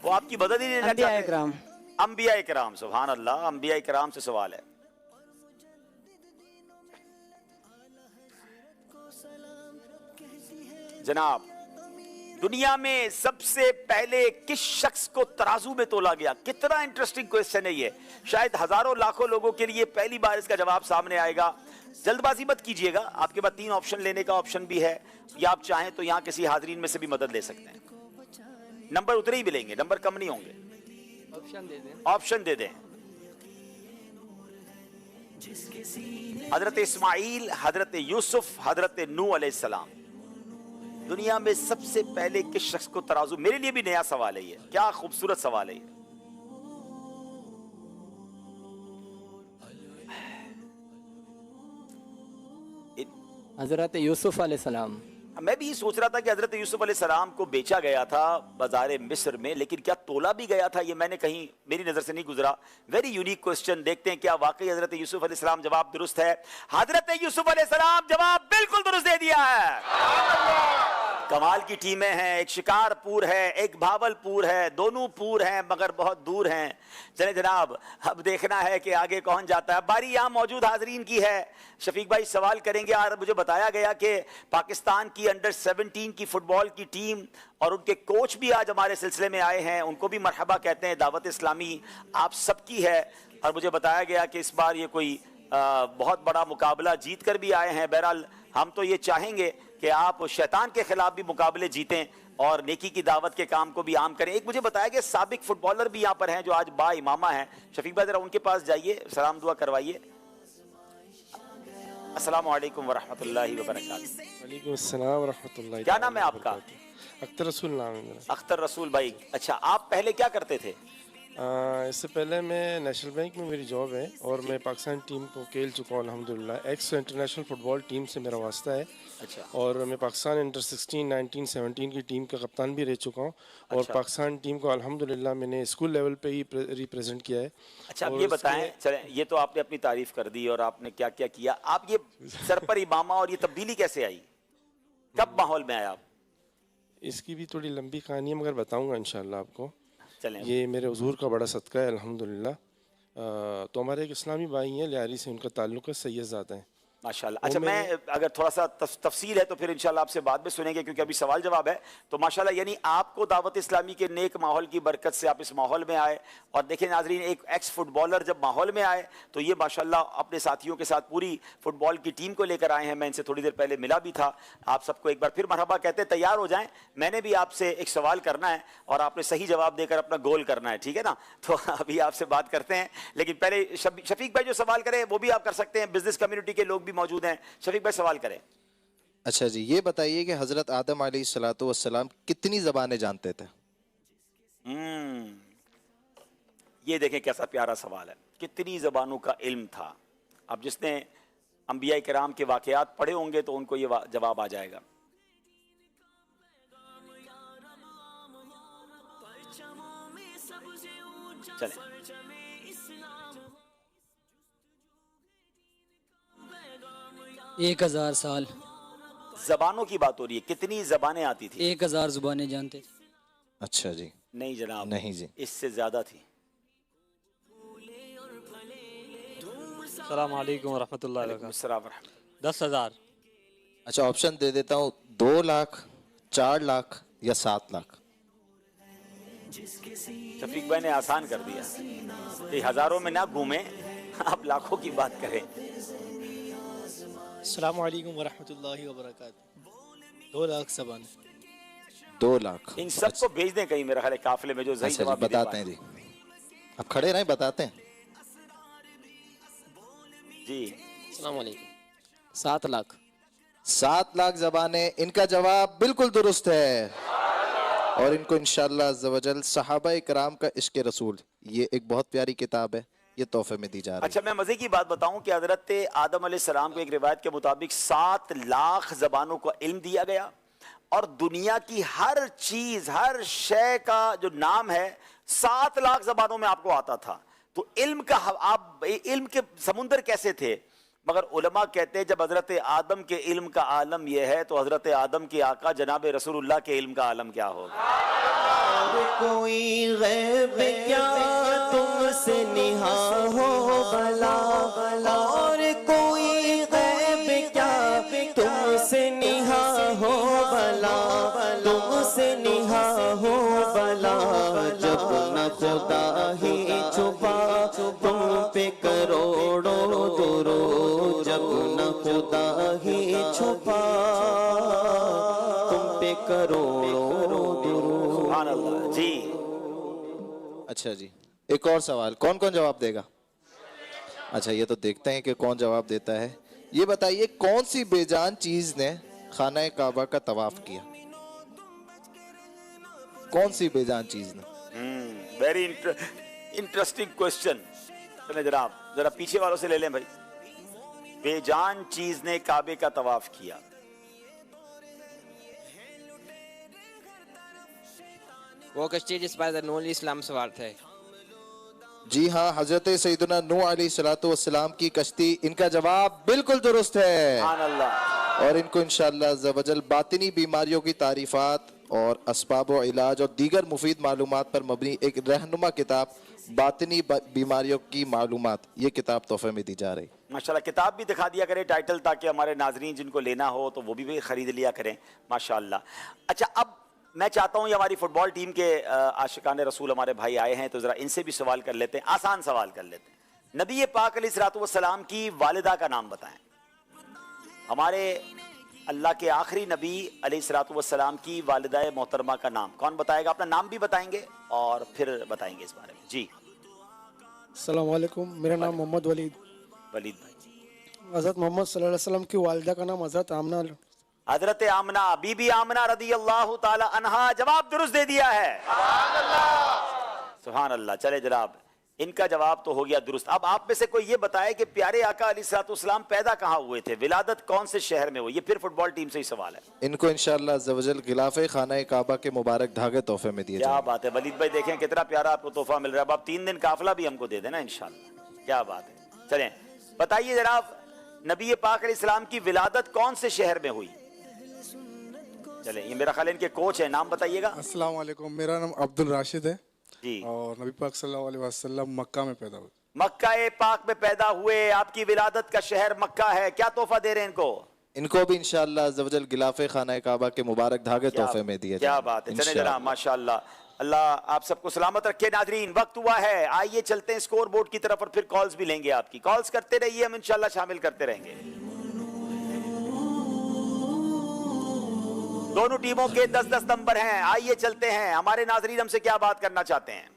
वो आपकी मदद ही नहीं लेना चाहते। अंबिया किराम। सुभान अल्लाह, अंबिया किराम से सवाल है। जनाब, दुनिया में सबसे पहले किस शख्स को तराजू में तोला गया? कितना इंटरेस्टिंग क्वेश्चन है ये। शायद हजारों लाखों लोगों के लिए पहली बार इसका जवाब सामने आएगा। जल्दबाजी मत कीजिएगा, आपके पास 3 ऑप्शन लेने का ऑप्शन भी है, या आप चाहें तो यहाँ किसी हाजरीन में से भी मदद ले सकते हैं। नंबर उतने ही मिलेंगे, नंबर कम नहीं होंगे। ऑप्शन दे दें। हजरत इस्माइल, हजरत यूसुफ, हजरत नूह अलैहिस्सलाम। दुनिया में सबसे पहले किस शख्स को तराजू? मेरे लिए भी नया सवाल है ये, क्या खूबसूरत सवाल है ये। हजरत यूसुफ अलैहिस्सलाम। मैं भी सोच रहा था कि हजरत यूसुफ अलैहिस्सलाम को बेचा गया था बाजार मिस्र में, लेकिन क्या तोला भी गया था ये मैंने कहीं, मेरी नजर से नहीं गुजरा। वेरी यूनिक क्वेश्चन, देखते हैं क्या वाकई हजरत यूसुफ अलैहिस्सलाम जवाब दुरुस्त है। हजरत यूसुफ अलैहिस्सलाम जवाब बिल्कुल दुरुस्त दे दिया है। कमाल की टीमें हैं, एक शिकारपुर है, एक भावलपुर है, दोनों पुर हैं मगर बहुत दूर हैं। चले जनाब, अब देखना है कि आगे कौन जाता है। बारी यहाँ मौजूद हाजरीन की है। शफीक भाई सवाल करेंगे। और मुझे बताया गया कि पाकिस्तान की अंडर 17 की फुटबॉल की टीम और उनके कोच भी आज हमारे सिलसिले में आए हैं, उनको भी मरहबा कहते हैं। दावत इस्लामी आप सबकी है, और मुझे बताया गया कि इस बार ये कोई बहुत बड़ा मुकाबला जीत कर भी आए हैं। बहरहाल हम तो ये चाहेंगे कि आप शैतान के खिलाफ भी मुकाबले जीतें और नेकी की दावत के काम को भी आम करें। एक मुझे बताया गया साबिक फुटबॉलर भी यहाँ पर हैं जो आज बा इमामा हैं। शफीक भाई जरा उनके पास जाइए, सलाम दुआ करवाइए। अस्सलाम वालेकुम वरहमतुल्लाहि वबरकातुहू। वालेकुम अस्सलाम वरहमतुल्लाहि। क्या नाम है आपका? अख्तर रसूल नाम है मेरा। अख्तर रसूल भाई, अच्छा आप पहले क्या करते थे? इससे पहले मैं नेशनल बैंक में मेरी जॉब है और मैं पाकिस्तान टीम को खेल चुका हूँ अल्हम्दुलिल्लाह। एक्स इंटरनेशनल फुटबॉल टीम से मेरा वास्ता है। अच्छा। और मैं पाकिस्तान अंडर 16, 19, 17 की टीम का कप्तान भी रह चुका हूँ। और अच्छा। पाकिस्तान टीम को अल्हम्दुलिल्लाह मैंने स्कूल लेवल पे ही रिप्रेजेंट किया है। अच्छा, अब ये बताएं, चलें, ये तो आपने अपनी तारीफ कर दी और आपने क्या क्या किया। आप ये सर पर इमामा और ये तब्दीली कैसे आई, कब माहौल में आया आप? इसकी भी थोड़ी लंबी कहानी है मगर बताऊँगा इंशाल्लाह आपको। चलें। ये मेरे हुजूर का बड़ा सदका है अल्हम्दुलिल्लाह। तो हमारे एक इस्लामी भाई हैं, लियारी से उनका ताल्लुक़ है, सैयदज़ादा हैं माशाल्लाह। अच्छा, मैं अगर थोड़ा सा तफसील है तो फिर इंशाल्लाह आपसे बाद में सुनेंगे क्योंकि अभी सवाल जवाब है। तो माशाल्लाह, यानी आपको दावत इस्लामी के नेक माहौल की बरकत से आप इस माहौल में आए। और देखिए नाजरीन, एक एक्स फुटबॉलर जब माहौल में आए तो ये माशाल्लाह अपने साथियों के साथ पूरी फुटबॉल की टीम को लेकर आए हैं। मैं इनसे थोड़ी देर पहले मिला भी था। आप सबको एक बार फिर मरहबा कहते हैं, तैयार हो जाएं। मैंने भी आपसे एक सवाल करना है और आपने सही जवाब देकर अपना गोल करना है, ठीक है ना? तो अभी आपसे बात करते हैं, लेकिन पहले शफीक भाई जो सवाल करें वो भी आप कर सकते हैं। बिजनेस कम्युनिटी के लोग भी मौजूद हैं। शफीक भाई सवाल करें। अच्छा जी, ये बताइए कि हजरत आदम अलैहिस्सलातु वस्सलाम कितनी ज़बानें जानते थे? ये देखें कैसा प्यारा सवाल है, कितनी ज़बानों का इल्म था। अब जिसने अंबिया किराम के वाक़यात पढ़े होंगे तो उनको ये जवाब आ जाएगा। चलें, 1000 साल। जबानों की बात हो रही है, कितनी जबानें आती थी? 1000 जुबानें जानते थे। अच्छा जी। नहीं जनाब, नहीं जी, इससे ज्यादा थी। अस्सलाम वालेकुम वरहमतुल्लाहि वबरकातुहू। 10,000। अच्छा, ऑप्शन दे देता हूँ, 2 लाख, 4 लाख या 7 लाख। शफीक भाई ने आसान कर दिया कि हजारों में ना घूमे, आप लाखों की बात करें। अस्सलाम वालेकुम वरहमतुल्लाहि वबरकातुहू। 2 लाख ज़बान। 2 लाख। इन सबको भेज दें कहीं, मेरा ख्याल है काफिले में जो सही अच्छा जवाब जी, बताते हैं जी। अब खड़े रहें, बताते हैं जी। अस्सलाम वालेकुम। 7 लाख। 7 लाख ज़बानें, इनका जवाब बिल्कुल दुरुस्त है। और इनको इंशाअल्लाह अज़्ज़ व जल सहाबा इकराम का इश्क़ रसूल, ये एक बहुत प्यारी किताब है, ये तोहफे में दी जा रही है। अच्छा, मैं मजे की बात बताऊं कि हजरत आदम अलैहिस्सलाम को एक रिवायत के मुताबिक 7 लाख जबानों का इल्म दिया गया और दुनिया की हर चीज, हर शय का जो नाम है 7 लाख जबानों में आपको आता था। तो इल्म का, आप इल्म के समुंदर कैसे थे? मगर उलमा कहते हैं जब हजरत आदम के इल्म का आलम यह है तो हजरत आदम के आका जनाब रसूलुल्लाह के इल्म का आलम क्या होगा? कोई गैब क्या तुमसे निहा हो भला, और कोई गैब क्या तुमसे निहा हो भला। करोड़ों दुरूद। सुभान अल्लाह जी। अच्छा जी, एक और सवाल, कौन कौन जवाब देगा? अच्छा, ये तो देखते हैं कि कौन जवाब देता है। ये बताइए, कौन सी बेजान चीज ने खाना काबा का तवाफ किया? कौन सी बेजान चीज ने? Very interesting question. चले जरा पीछे वालों से ले लें भाई। बेजान चीज ने काबे का तवाफ किया। वो कश्ती जिस पर नूह अलैहिस्सलाम सवार थे। जी हाँ, हजरत सैयदना नूह अलैहिस्सलाम की कश्ती। इनका जवाब बिल्कुल दुरुस्त है और इनको इंशाअल्लाह अज़्ज़ा वजल बातिनी बीमारियों की तारीफात और असबाब व इलाज और दीगर मुफीद मालूमात पर मबनी एक रहनुमा किताब बातिनी बीमारियों की मालूमात, ये किताब तोहफे में दी जा रही। माशाल्लाह, किताब भी दिखा दिया करें टाइटल, ताकि हमारे नाजरीन जिनको लेना हो तो वो भी खरीद लिया करें माशाल्लाह। अच्छा, अब मैं चाहता हूँ ये हमारी फुटबॉल टीम के आशिकाने रसूल हमारे भाई आए हैं, तो ज़रा इनसे भी सवाल कर लेते हैं, आसान सवाल कर लेते हैं। नबी पाक अलैहिस्सलाम की वालिदा का नाम बताएं। हमारे अल्लाह के आखिरी नबी अलैहिस्सलाम की वालिदा मोहतरमा का नाम कौन बताएगा? अपना नाम भी बताएंगे और फिर बताएंगे इस बारे में। जी, अस्सलाम वालेकुम, मेरा नाम मोहम्मद वलीद भाई। हज़रत मोहम्मद सल्लल्लाहु अलैहि वसल्लम की वालिदा का नाम हज़रत आमना। हजरत आमना, बीबी आमना रदी अल्लाह ताला अन्हा। जवाब दुरुस्त दे दिया है, सुभान अल्लाह। चले जनाब, इनका जवाब तो हो गया दुरुस्त। अब आप में से कोई ये बताए कि प्यारे आका अलैहिस्सलाम पैदा कहाँ हुए थे, विलादत कौन से शहर में हुई? ये फिर फुटबॉल टीम से ही सवाल है। इनको इंशाअल्लाह अज़्ज़ा वजल गिलाफ़े खाना काबा के मुबारक धागे तोहफे में दिए। क्या बात है वलीद भाई, देखें कितना प्यारा आपको तोहफा मिल रहा है। अब आप 3 दिन काफिला भी हमको दे देना इंशाअल्लाह। क्या बात है। चलें, बताइए जनाब, नबी पाक अलैहिस्सलाम की विलादत कौन से शहर में हुई? चले, ये मेरा ख्याल इनके कोच है, नाम बताइएगा। अस्सलाम वालेकुम, मेरा नाम अब्दुल राशिद है जी, और नबी पाक सल्लल्लाहु अलैहि वसल्लम मक्का में पैदा हुए। मक्का पाक में पैदा हुए, आपकी विलादत का शहर मक्का है। क्या तोहफा दे रहे हैं इनको? इनको भी इंशाअल्लाह अज़्ज़ा वजल गिलाफ़े खाना काबा के मुबारक धागे तोहफे में दिए। क्या बात है। चले जनाब, माशाअल्लाह, अल्लाह आप सबको सलामत रखे। नाजरीन, वक्त हुआ है, आइए चलते हैं स्कोर बोर्ड की तरफ और फिर कॉल्स भी लेंगे आपकी। कॉल्स करते रहिए, हम इंशाअल्लाह शामिल करते रहेंगे। दोनों टीमों के 10-10 नंबर हैं। आइए चलते हैं, हमारे नाजरीन हमसे क्या बात करना चाहते हैं?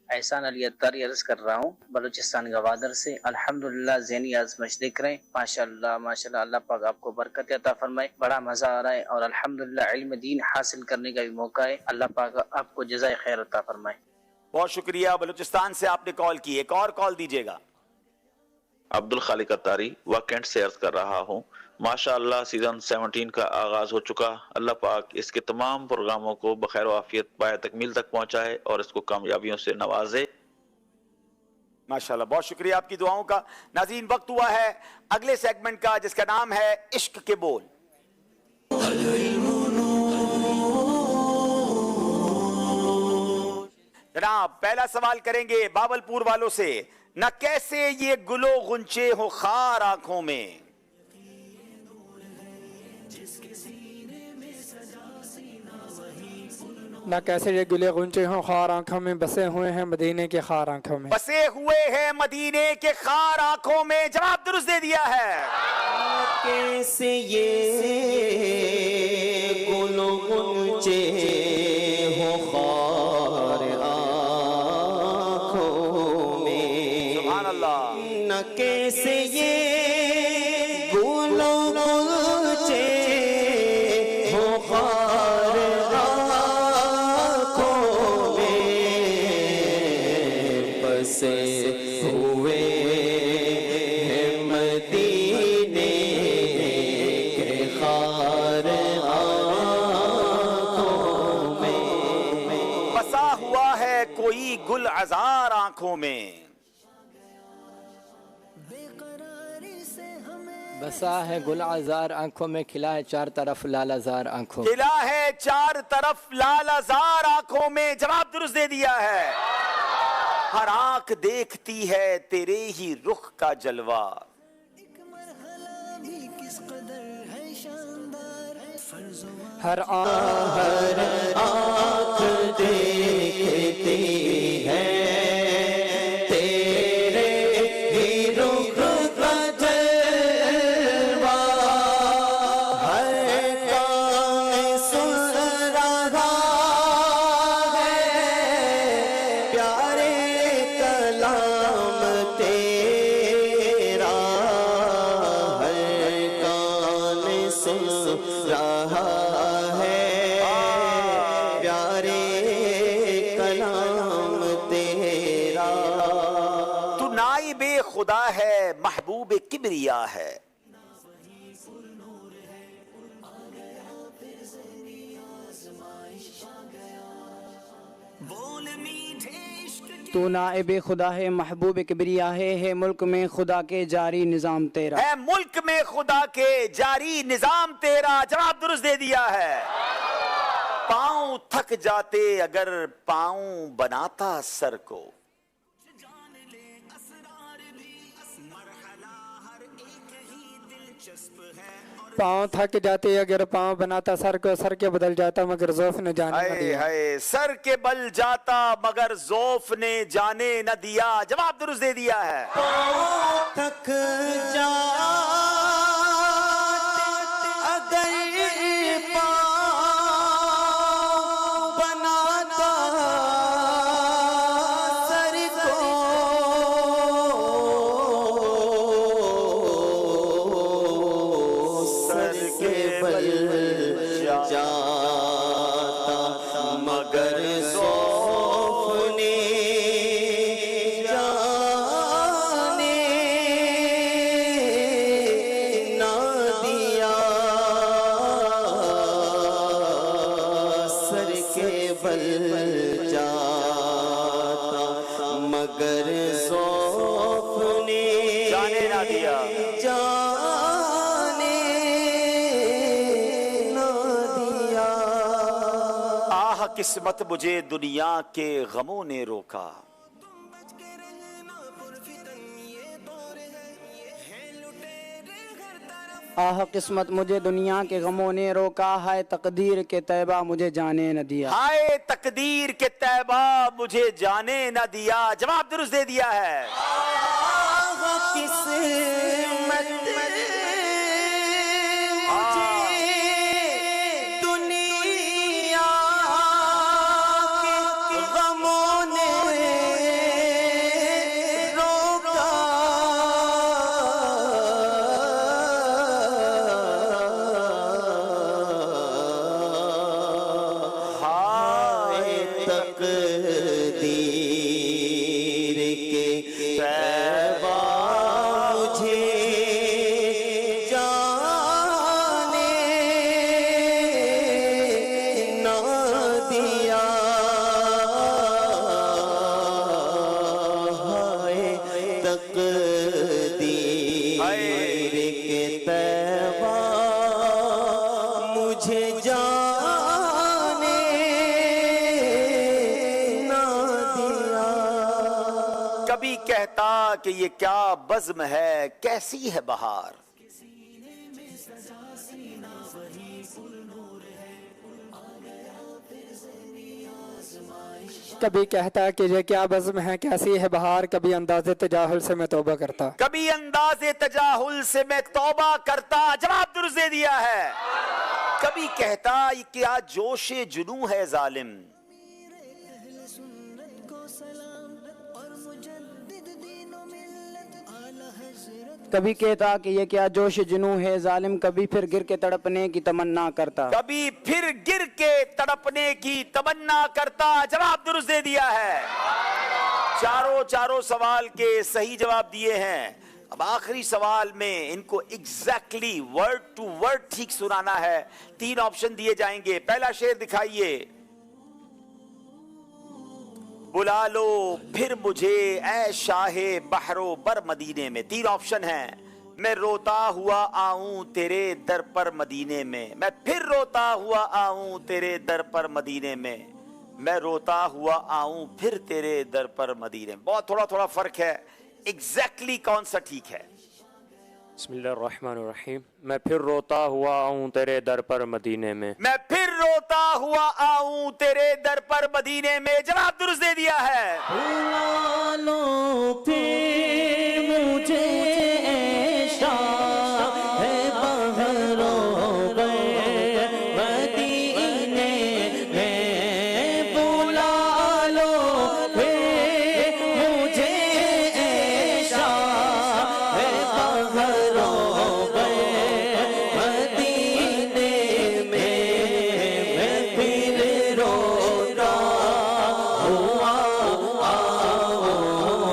एहसान अली अत्तारी अर्ज कर रहा हूँ बलूचिस्तान गवादर से। अल्हम्दुलिल्लाह ज़हनी आज़माइश देख रहे हैं, माशाअल्लाह माशाअल्लाह, अल्लाह पाक आपको बरकत अता फरमाए। बड़ा मजा आ रहा है और अल्हम्दुलिल्लाह इल्म दीन हासिल करने का भी मौका है। अल्लाह पाक आपको जज़ाए खैर अता फरमाए। बहुत शुक्रिया, बलूचिस्तान से आपने कॉल की। एक और कॉल दीजिएगा। अब्दुल खालिक अत्तारी वाकेंट से अर्ज कर रहा हूँ। माशाअल्लाह सीजन 17 का आगाज हो चुका। अल्लाह पाक इसके तमाम प्रोग्रामों को बखैर आफियत बाय तकमील तक पहुँचाए और इसको कामयाबियों से नवाजे। माशाअल्लाह, बहुत शुक्रिया आपकी दुआओं का। नाज़रीन, वक्त हुआ है अगले सेगमेंट का, जिसका नाम है इश्क के बोल। जनाब, पहला सवाल करेंगे बावलपुर वालों से। न कैसे ये गुलो गुंचे हो खार आंखों में, ना कैसे ये गुले गुंचे हों खार आंखों में, बसे हुए हैं मदीने के खार आंखों में। बसे हुए हैं मदीने के खार आंखों में। जवाब दुरुस्त दे दिया है। कैसे ये गुलो गुंचे हो खार आंखों में, सुभान अल्लाह। न कैसे ये गुलो गुंचे हो खार आंखों में, बसे हुए हैं मदीने के खार आंखों में। बसा हुआ है कोई गुल अजार आंखों में। बसा है गुल आजार आंखों में, खिला है चार तरफ लाल आजार आंखों में। खिला है चार तरफ लाल आजार आंखों में। जवाब दुरुस्त दे दिया है। हर आंख देखती है तेरे ही रुख का जलवा। हर आंख देखती है तेरे ही रुख का जलवा। हर नाइब खुदा है महबूब किबरिया है। तू नाइब खुदा है महबूब किबरिया है मुल्क में खुदा के जारी निज़ाम तेरा। है मुल्क में खुदा के जारी निजाम तेरा। जवाब दुरुस्त दे दिया है। पाँव थक जाते अगर पाँव बनाता सर को। पाँव थक जाते अगर पाँव बनाता सर को, सर के बदल जाता मगर ज़ौफ़ ने जाने न दिया। हाय सर के बल जाता मगर ज़ौफ़ ने जाने न दिया। जवाब दुरुस्त दे दिया है। थक जा अगर पाँव बनाता सर को, सर के बल जाता मगर ज़ौफ़ ने जाने न दिया। सर के बल जाता मगर ज़ौफ़ ने जाने ना दिया। जाने न दिया। आह किस्मत मुझे दुनिया के गमों ने रोका। आह किस्मत मुझे दुनिया के गमों ने रोका, हाय तकदीर के तैबा मुझे जाने न दिया। हाय तकदीर के तैबा मुझे जाने न दिया। जवाब दुरुस्त दे दिया है। किस्मत मुझे दुनिया के गमों ने रोका। हाय तकदीर के तैबा मुझे जाने न दिया। हाय तकदीर के तैबा मुझे जाने न दिया। कभी कहता कि ये क्या बज़्म है, कैसी है बहार। कभी कहता कि ये क्या बज़्म है, कैसी है बहार। कभी अंदाज़े तजाहुल से मैं तौबा करता। कभी अंदाज़े तजाहुल से मैं तौबा करता। जवाब दुरुस्त दे दिया है। कभी कहता ये क्या जोशे जुनू है जालिम। कभी कहता कि ये क्या जोश जुनू है जालिम, कभी फिर गिर के तड़पने की तमन्ना करता। कभी फिर गिर के तड़पने की तमन्ना करता। जवाब दुरुस्त दे दिया है। चारों सवाल के सही जवाब दिए हैं। अब आखिरी सवाल में इनको एग्जैक्टली वर्ड टू वर्ड ठीक सुनाना है। 3 ऑप्शन दिए जाएंगे। पहला शेर दिखाइए। बुला लो फिर मुझे ऐ शाहे बहरो बर मदीने में। 3 ऑप्शन हैं। मैं रोता हुआ आऊं तेरे दर पर मदीने में। मैं फिर रोता हुआ आऊं तेरे दर पर मदीने में। मैं रोता हुआ आऊं फिर तेरे दर पर मदीने में। बहुत थोड़ा फर्क है। एग्जैक्टली कौन सा ठीक है? बिस्मिल्लाहिर्रहमानिर्रहीम। मैं फिर रोता हुआ आऊं तेरे दर पर मदीने में। मैं फिर रोता हुआ आऊं तेरे दर पर मदीने में। जवाब दुरुस्त दे दिया है। बुला लो फिर मुझे शाहे बहरो मदीने में। बुला लो फिर मुझे शाहे बहरो मदीने में। मैं फिर रोता हुआ आऊं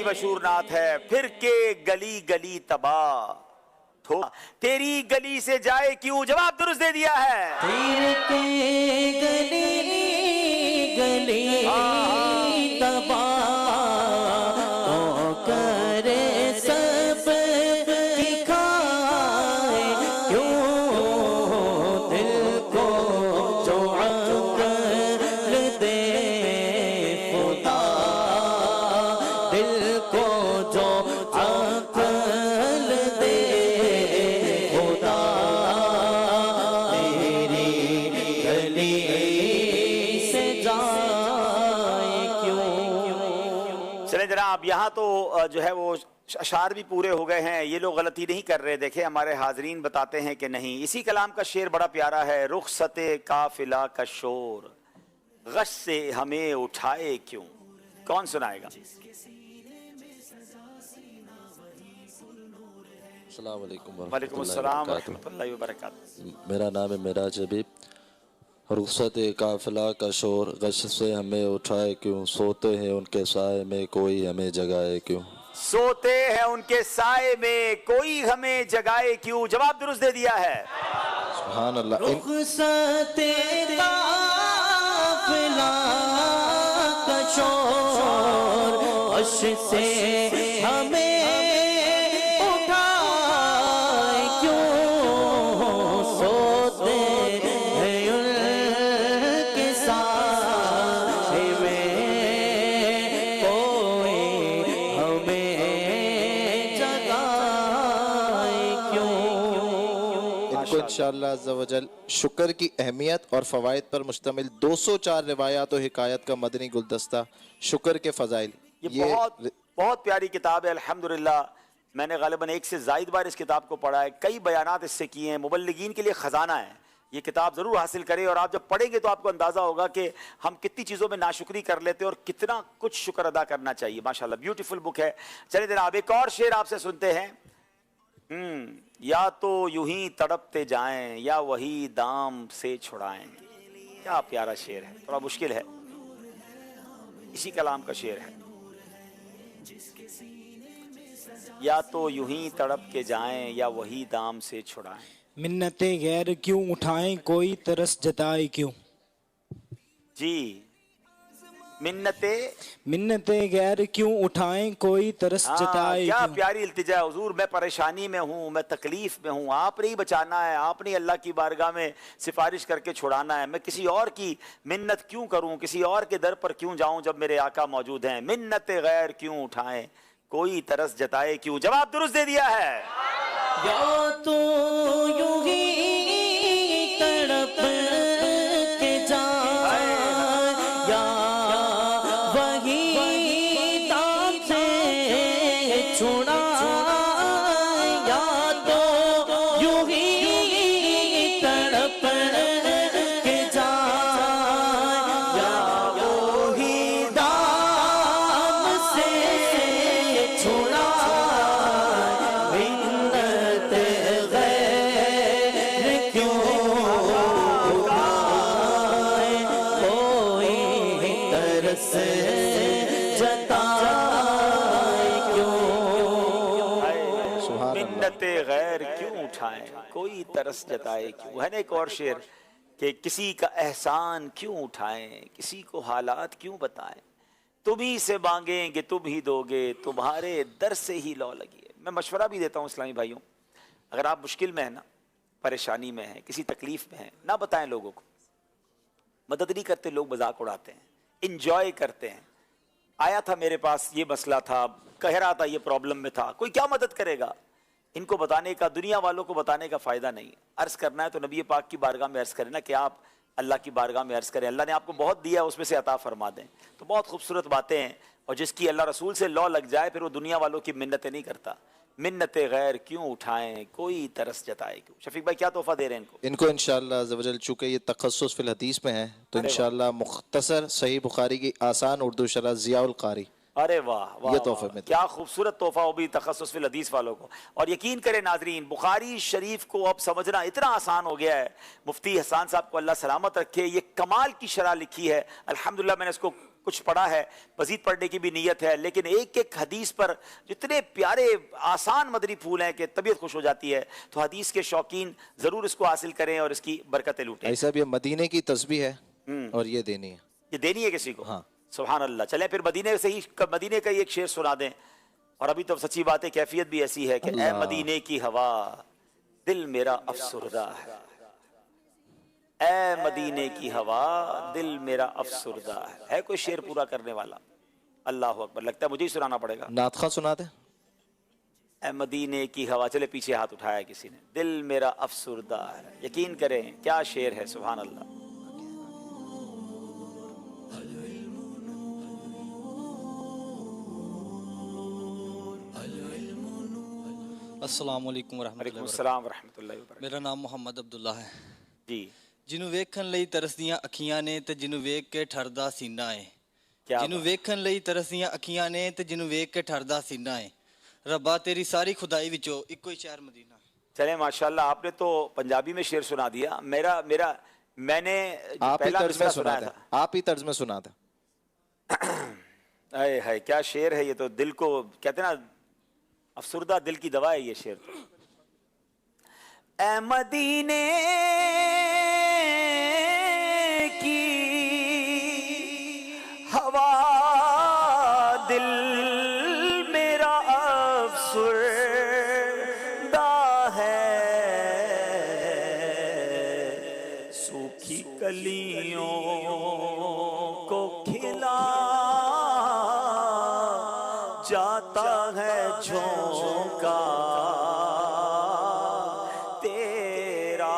مشہور نعت ہے، پھر کے گلی گلی تباہ تیری گلی سے جائے کیوں، جواب درست دے دیا ہے، پھر کے گلی گلی تباہ تو کرے سب کی کھائے کیوں، دل کو جو عقل دے خدا، دل کو جو عقل دے خدا، تیری گلی سے جائے کیوں۔ چلیں جناب، یہاں تو جو ہے وہ اشعار بھی پورے ہو گئے ہیں، یہ لوگ غلطی نہیں کر رہے، دیکھیں ہمارے حاضرین بتاتے ہیں کہ نہیں۔ اسی کلام کا شعر بڑا پیارا ہے، رخصت قافلہ کا شور غش سے ہمیں اٹھائے کیوں، کون سنائے گا؟ السلام علیکم وعلیکم السلام ورحمۃ اللہ وبرکاتہ۔ میرا نام ہے معراج حبیب۔ رخصت قافلہ کا شور غش سے ہمیں اٹھائے کیوں، سوتے ہیں ان کے سائے میں کوئی ہمیں جگائے کیوں، سوتے ہیں ان کے سائے میں کوئی ہمیں جگائے کیوں، جواب درست دے دیا ہے، سبحان اللہ۔ رخصت قافلہ کا شور غش سے ہمیں اٹھائے کیوں، سوتے ہیں ان کے سائے میں کوئی ہمیں جگائے کیوں۔ ان کو انشاءاللہ عز و جل شکر کی اہمیت اور فوائد پر مشتمل 204 روایات و حکایت کا مدنی گلدستہ شکر کے فضائل، یہ بہت پیاری کتاب ہے الحمدللہ۔ میں نے غالباً 1 سے زائد بار اس کتاب کو پڑھا ہے، کئی بیانات اس سے کیے ہیں، مبلغین کے لیے خزانہ ہے۔ یہ کتاب ضرور حاصل کریں، اور آپ جب پڑھیں گے تو آپ کو اندازہ ہوگا کہ ہم کتنی چیزوں میں ناشکری کر لیتے ہیں اور کتنا کچھ شکر ادا کرنا چاہیے۔ ماشاءاللہ بیوٹیفل بک ہے۔ چلیں جناب ایک اور شعر آپ سے سنتے ہیں، یا تو یوں ہی تڑپتے جائیں یا وہی دام سے چھڑائیں۔ کیا پیارا شعر ہے، تھوڑا مشکل ہے، اسی کلام کا شعر ہے، یا تو یوں ہی تڑپ کے جائیں یا وہی دام سے چھڑائیں۔ منتیں غیر کیوں اٹھائیں کوئی ترس جتائے کیوں، جی منتیں غیر کیوں اٹھائیں کوئی ترس جتائے کیا کیوں۔ پیاری التجا ہے، حضور میں پریشانی میں ہوں، میں تکلیف میں ہوں، آپ نے ہی بچانا ہے، آپ نے اللہ کی بارگاہ میں سفارش کر کے چھڑانا ہے، میں کسی اور کی منت کیوں کروں، کسی اور کے در پر کیوں جاؤں جب میرے آقا موجود ہیں، منت غیر کیوں اٹھائیں کوئی ترس جتائے کیوں، جواب درست دے دیا ہے، یا تو یوں ہی تڑپ کے جائیں یا وہی دام سے چھڑائیں، یا تو یوں ہی تڑپ کے جائیں یا وہی دام سے چھڑائیں، منت غیر کیوں اٹھائیں کوئی ترس جتائے کیوں، منت غیر کیوں اٹھائیں کوئی ترس جتائے کیوں۔ ہے نا ایک اور شعر کہ کسی کا احسان کیوں اٹھائیں، کسی کو حالات کیوں بتائیں، تم ہی سے مانگیں گے تم ہی دو گے، تمہارے در سے ہی لو لگی ہے۔ میں مشورہ بھی دیتا ہوں اسلامی بھائیوں، اگر آپ مشکل میں ہیں نا، پریشانی میں ہیں، کسی تکلیف میں ہیں، نہ بتائیں لوگوں کو، مدد نہیں کرتے لوگ، مذاق اڑاتے ہیں، انجوائے کرتے ہیں۔ آیا تھا میرے پاس یہ مسئلہ تھا، کہہ رہا تھا یہ پرابلم میں تھا، کوئی کیا مدد کرے گا؟ ان کو بتانے کا، دنیا والوں کو بتانے کا فائدہ نہیں۔ عرض کرنا ہے تو نبی پاک کی بارگاہ میں عرض کریں نا، کہ آپ اللہ کی بارگاہ میں عرض کریں، اللہ نے آپ کو بہت دیا ہے، اس میں سے عطا فرما دیں۔ تو بہت خوبصورت باتیں ہیں، اور جس کی اللہ رسول سے لو لگ جائے پھر وہ دنیا والوں کی منتیں نہیں کرتا۔ منت غیر کیوں اٹھائیں کوئی ترس جتائے کیوں۔ شفیق بھائی کیا تحفہ دے رہے ہیں ان کو؟ ان کو انشاءاللہ عز و جل چونکہ یہ تخصص فی الحدیث میں ہے تو انشاءاللہ مختصر صحیح بخاری کی آسان اردو شرح ضیاء القاری، ارے واہ واہ یہ تحفہ میں کیا خوبصورت تحفہ ہو بھی تخصص فی الحدیث والوں کو۔ اور یقین کریں ناظرین، بخاری شریف کو اب سمجھنا اتنا آسان ہو گیا ہے، مفتی حسان صاحب کو اللہ سلامت رکھے، یہ کمال کی شرح لکھی ہے الحمدللہ۔ میں نے اس کو कुछ पढ़ा है, मजीद पढ़ने की भी नीयत है, लेकिन एक एक हदीस पर जितने प्यारे आसान मदनी फूल हैं कि तबीयत खुश हो जाती है। तो हदीस के शौकीन ज़रूर इसको हासिल करें और इसकी बरकतें लूटें। ऐसा भी मदीने की तस्बीह है और ये देनी है, ये देनी है किसी को। हाँ, सुभान अल्लाह। चलें फिर मदीने से ही, मदीने का ही एक शेर सुना दें। और अभी तो सच्ची बात है, कैफियत भी ऐसी है कि ऐ मदीने की हवा दिल मेरा अफसुर्दा है, ऐ मदीने की हवा दिल मेरा अफसुर्दा है कोई शेर पूरा करने वाला? अल्लाह अकबर, लगता है मुझे ही सुनाना पड़ेगा। नातखा सुना दे। ऐ मदीने की हवा, चले पीछे हाथ उठाया किसी ने, दिल मेरा अफसुर्दा है। यकीन करें क्या शेर है, सुभान अल्लाह। अस्सलाम वालेकुम रहमतुल्लाहि वबरकातुहू। मेरा नाम मोहम्मद अब्दुल्ला है जी। जिन्हों वेखਣ ਲਈ ਤਰਸਦੀਆਂ ਅੱਖੀਆਂ ਨੇ ਤੇ ਜਿਹਨੂੰ ਵੇਖ ਕੇ ਠਰਦਾ ਸੀਨਾ ਹੈ। क्या ਜਿਹਨੂੰ ਵੇਖਣ ਲਈ ਤਰਸਦੀਆਂ ਅੱਖੀਆਂ ਨੇ ਤੇ ਜਿਹਨੂੰ ਵੇਖ ਕੇ ਠਰਦਾ ਸੀਨਾ ਹੈ। ਰੱਬਾ तेरी सारी खुदाई विचों इक्को ही शहर मदीना। चले माशाल्लाह, आपने तो पंजाबी में शेर सुना दिया। मैंने आप ही पहला तर्ज में मिसरा सुना सुनाया था, आप ही तर्ज में सुना था। अरे है क्या शेर है ये, तो दिल को कहते ना, अफसुर्दा दिल की दवा है ये शेर। ऐ मदीने की हवा दिल मेरा अफसुर्दा है, सूखी कलियों को खिला जाता है झोंका तेरा,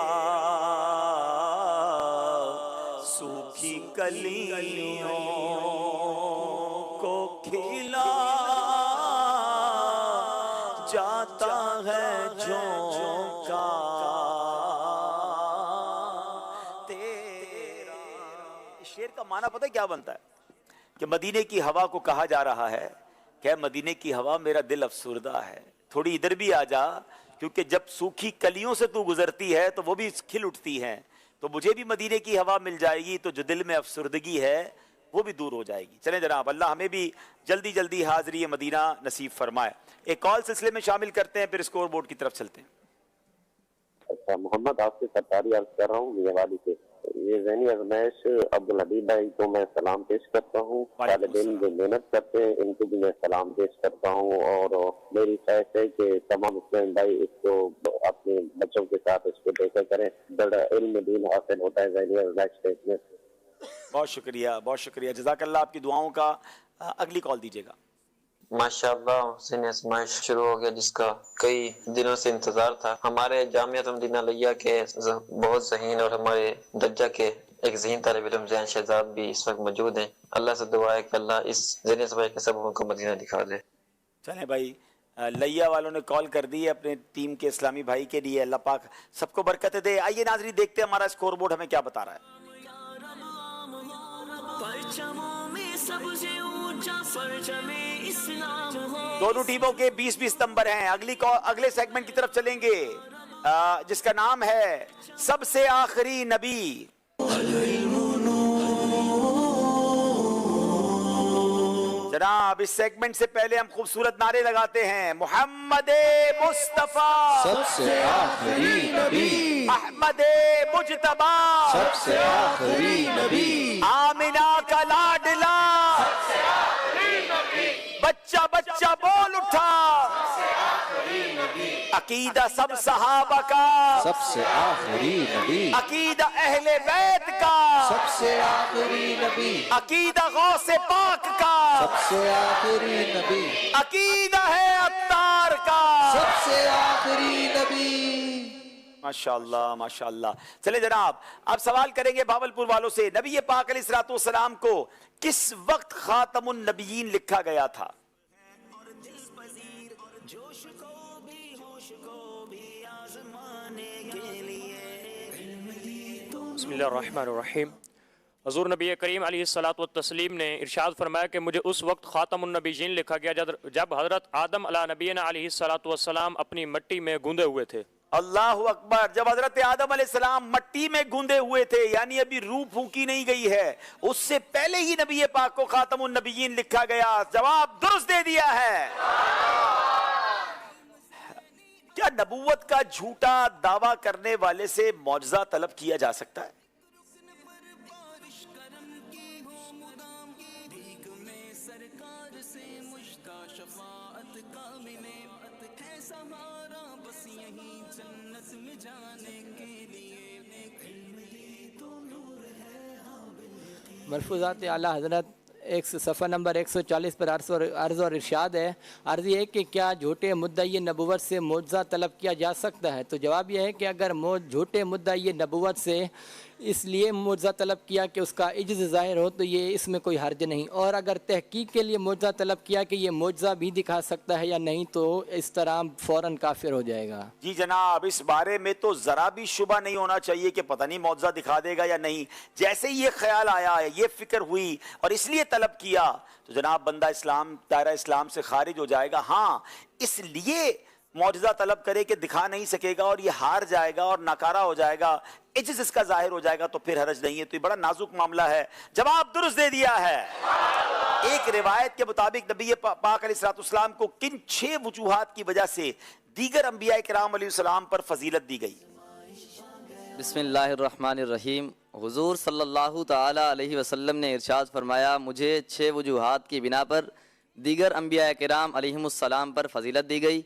सूखी कलियों को खिला जाता है झोंका तेरा। इस शेर का माना पता है क्या बनता है? कि मदीने की हवा को कहा जा रहा है कि मदीने की हवा मेरा दिल अफसुर्दा है, थोड़ी इधर भी आ जा, क्योंकि जब सूखी कलियों से तू गुजरती है तो वो भी खिल उठती हैं, तो मुझे भी मदीने की हवा मिल जाएगी तो जो दिल में अफसुर्दगी है वो भी दूर हो जाएगी। चलें जनाब, अल्लाह हमें भी जल्दी जल्दी हाज़री मदीना नसीब फरमाए। एक कॉल सिलसिले में शामिल करते हैं, फिर स्कोर बोर्ड की तरफ चलते हैं। अच्छा, मोहम्मद आपसे सरकारी अर्ज कर रहा हूँ मियावाली से। ये ज़हनी आजमाइश अब्दुल हबीब भाई को मैं सलाम पेश करता हूँ। तालिब इल्म जो मेहनत करते हैं इनको भी मैं सलाम पेश करता हूँ, और मेरी ख्वाहिश है कि तमाम मुस्लिम भाई इसको अपने बच्चों के साथ इसको देखा करें। बड़ा इल्म दीन हासिल होता है ज़हनी आजमाइश से। बहुत शुक्रिया, बहुत शुक्रिया, जज़ाकल्लाह। आपकी दुआओं का अगली कॉल दीजिएगा। माशाअल्लाह हुसैन आजमाइश शुरू हो गया, जिसका कई दिनों से इंतजार था। हमारे जामिया मदीना लैया के बहुत ज़हीन और हमारे दर्जा के एक ज़हीन तालिब इल्म ज़ैन शहजाद भी इस वक्त मौजूद हैं। अल्लाह से दुआ है कि अल्लाह इस ज़हनी आजमाइश के सबब को मदीना दिखा दे। चलें भाई, लैया वालों ने कॉल कर दी है अपने टीम के इस्लामी भाई के लिए, अल्लाह पाक सबको बरकत दे। आइए नाज़रीन, देखते हैं हमारा स्कोर बोर्ड हमें क्या बता रहा है। दोनों टीमों के 20-20 नंबर हैं। अगले सेगमेंट की तरफ चलेंगे, जिसका नाम है सबसे आखिरी नबी। जनाब, इस सेगमेंट से पहले हम खूबसूरत नारे लगाते हैं। मोहम्मद मुस्तफा सबसे आखिरी नबी, अहमद मुजतबा सबसे आखिरी नबी, आमिना का लाडला सबसे आखिरी नबी, बच्चा बच्चा बोल उठा सबसे आखिरी नबी, अकीदा सब सहाबा का सबसे आखिरी नबी, अकीदा अहले बैत का सबसे आखिरी नबी, अकीदा गौसे पाक का सबसे आखिरी नबी, अकीदा है अत्तार का सबसे आखिरी नबी। माशाअल्लाह, माशाअल्लाह। चले जनाब, अब सवाल करेंगे भावलपुर वालों से। नबी पाक अलैहिस्सलाम को किस वक्त खातमुन नबिय्यीन लिखा गया था? बिस्मिल्लाहिर्रहमानिर्रहीम। हज़ूर नबी करीम अलैहिस्सलातु वत्तस्लीम ने इरशाद फरमाया कि मुझे उस वक्त खातमुन नबिय्यीन लिखा गया जब हज़रत आदम अला नबीना अलैहिस्सलातु वस्सलाम अपनी मिट्टी में गूंदे हुए थे। अल्लाहु अकबर। जब हजरत आदम अलैहिस्सलाम मट्टी में गूंदे हुए थे, यानी अभी रूह फूकी नहीं गई है, उससे पहले ही नबी पाक को खातमुन नबिय्यीन लिखा गया। जवाब दुरुस्त दे दिया है। क्या नबूवत का झूठा दावा करने वाले से मौजज़ा तलब किया जा सकता है? मलफूज़ात आला हज़रत एक सफ़ा नंबर 140 पर अर्ज़ और इरशाद है। अर्ज़ ये है कि क्या झूठे मुद्दई नबूवत से मुआवज़ा तलब किया जा सकता है? तो जवाब यह है कि अगर झूठे मुद्दई नबूवत से इसलिए मुआवज़ा तलब किया कि उसका इज्ज़ ज़ाहिर हो तो ये इसमें कोई हर्ज नहीं, और अगर तहकीक के लिए मुआवज़ा तलब किया कि ये मुआवज़ा भी दिखा सकता है या नहीं तो इस तरह फ़ौरन काफिर हो जाएगा। जी जनाब, इस बारे में तो ज़रा भी शुबा नहीं होना चाहिए कि पता नहीं मुआवज़ा दिखा देगा या नहीं। जैसे ही ये ख्याल आया, ये फिक्र हुई और इसलिए तलब किया, तो जनाब बंदा इस्लाम दायरा इस्लाम से खारिज हो जाएगा। हाँ, इसलिए मौजज़ा तलब करे कि दिखा नहीं सकेगा और ये हार जाएगा और नाकारा हो जाएगा, इज्ज़त इसका जाहिर हो जाएगा, तो फिर हरज नहीं है। तो ये बड़ा नाजुक मामला है। जवाब दुरुस्त दे दिया है। एक रिवायत के मुताबिक नबी पाक अलैहिस्सलाम को किन 6 वजूहात की वजह से दीगर अंबिया किराम अलैहिस्सलाम पर फजीलत दी गई? बिस्मिल्लाहिर्रहमानिर्रहीम। हुजूर सल्लल्लाहु ताला अलैहि वसल्लम ने इरशाद फरमाया, मुझे 6 वजूहात की बिना पर दीगर अंबिया किराम अलैहिमुस्सलाम पर फजीलत दी गई।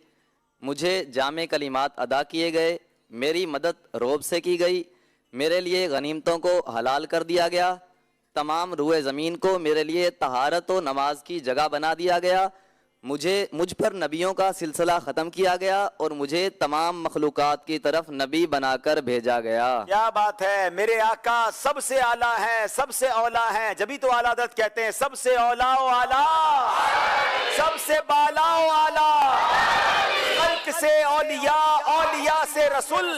मुझे जामे कलिमात अदा किए गए, मेरी मदद रोब से की गई, मेरे लिए गनीमतों को हलाल कर दिया गया, तमाम रुए ज़मीन को मेरे लिए तहारत व नमाज की जगह बना दिया गया, मुझ पर नबियों का सिलसिला ख़त्म किया गया और मुझे तमाम मखलूक़ात की तरफ नबी बनाकर भेजा गया। क्या बात है। मेरे आका सबसे आला है, सबसे औला है, जभी तो आला हज़रत कहते हैं सबसे औला ओ आला, सबसे बाला ओ आला, खल्क से औलिया, औलिया से रसूल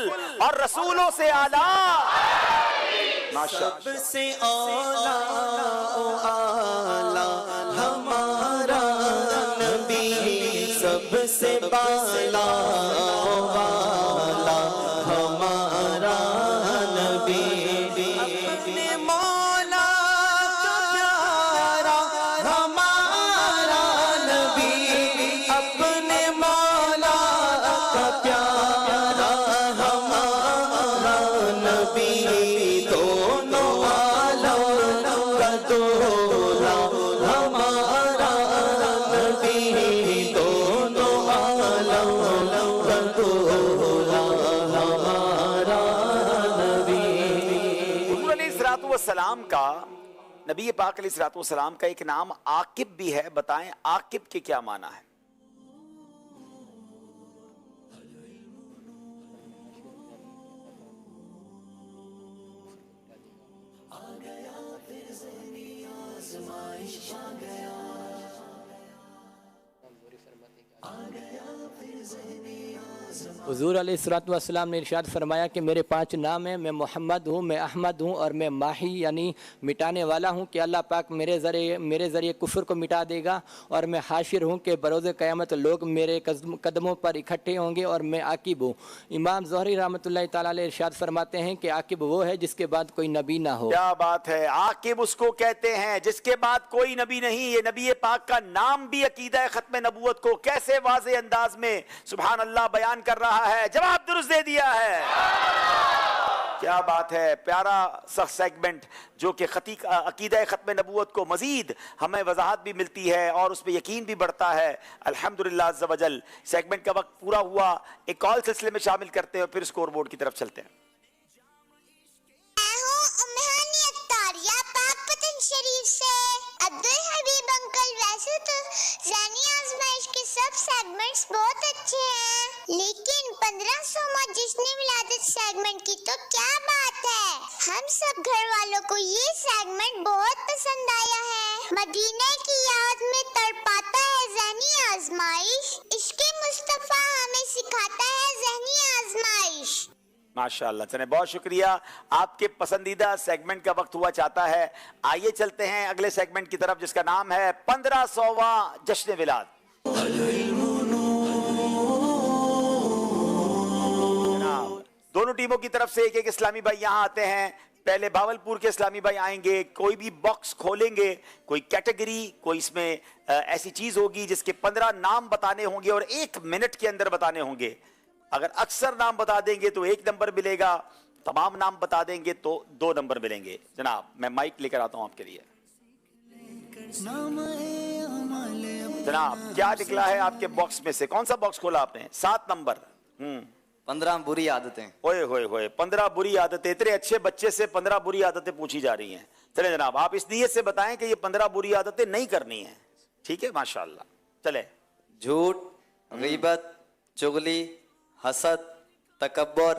और रसूलों से आला। सबसे औला ओ आला हमारा नबी, सबसे बाला ओ बाला हमारा नबी। अपने मौला का प्यारा हमारा नबी, अपने मौला का प्यारा हमारा नबी, दोनों आलम का दोहरा हमारा नबी, दोनों आलम का दोहरा हमारा नबी। हुज़ूर अलैहिस्सलाम का, नबी पाक अलैहिस्सलाम का एक नाम आकिब भी है। बताएं आकिब के क्या माना है? हुज़ूर अलैहिस्सलाम ने इरशाद फरमाया कि मेरे 5 नाम हैं, मैं मोहम्मद हूँ, मैं अहमद हूँ और मैं माही यानी मिटाने वाला हूँ कि अल्लाह पाक मेरे ज़रिए कुफ्र को मिटा देगा, और मैं हाशिर हूँ कि बरोज़ क़यामत लोग मेरे कदमों पर इकट्ठे होंगे, और मैं आकिब हूँ। इमाम ज़ोहरी रहमतुल्लाहि तआला अलैह इरशाद फरमाते हैं कि आकिब वो है जिसके बाद कोई नबी ना हो। क्या बात है। आकिब उसको कहते हैं जिसके बाद कोई नबी नहीं। ये नबी पाक का नाम भी अकीदा खत्म नबूवत को कैसे वाज़े अंदाज में सुभान अल्लाह बयान कर रहा है। जवाब दुरुस्त दे दिया है। क्या बात है। प्यारा सा सेगमेंट जो कि अकीदा खत्म नबूवत को मजीद हमें वजाहत भी मिलती है और उस पर यकीन भी बढ़ता है। अल्हम्दुलिल्लाह अज़्ज़ व जल। सेगमेंट का वक्त पूरा हुआ, एक कॉल सिलसिले में शामिल करते हैं और फिर स्कोर बोर्ड की तरफ चलते हैं। शरीफ से अब्दुल हबीब अंकल, वैसे तो ज़ानी आज़माइश के सब सेगमेंट्स बहुत अच्छे हैं, लेकिन 1500वां जश्न विलादत सेगमेंट की तो क्या बात है। हम सब घर वालों को ये सेगमेंट बहुत पसंद आया है। मदीने की याद में तड़पाता है ज़ानी आज़माइश, इश्क़े मुस्तफ़ा हमें सिखाता है ज़हनी आज़माइश। माशाअल्लाह। चले, बहुत शुक्रिया। आपके पसंदीदा सेगमेंट का वक्त हुआ चाहता है। आइए चलते हैं अगले सेगमेंट की तरफ जिसका नाम है 1500वां जश्न विलाद। दोनों टीमों की तरफ से एक एक इस्लामी भाई यहाँ आते हैं। पहले भावलपुर के इस्लामी भाई आएंगे, कोई भी बॉक्स खोलेंगे, कोई कैटेगरी, कोई इसमें ऐसी चीज होगी जिसके 15 नाम बताने होंगे और 1 मिनट के अंदर बताने होंगे। अगर अक्सर नाम बता देंगे तो 1 नंबर मिलेगा, तमाम नाम बता देंगे तो 2 नंबर मिलेंगे। जनाब मैं माइक लेकर आता हूं आपके लिए। जनाब क्या निकला है आपके बॉक्स में से? कौन सा बॉक्स खोला आपने? 7 नंबर। 15 बुरी आदतें। ओए होए होए, 15 बुरी आदतें। इतने अच्छे बच्चे से 15 बुरी आदतें पूछी जा रही हैं। चले जनाब आप इस नीयत से बताएं कि ये 15 बुरी आदतें नहीं करनी है। ठीक है, माशाअल्लाह। चले। झूठ, गीबत, चुगली, हसद, तकब्बर,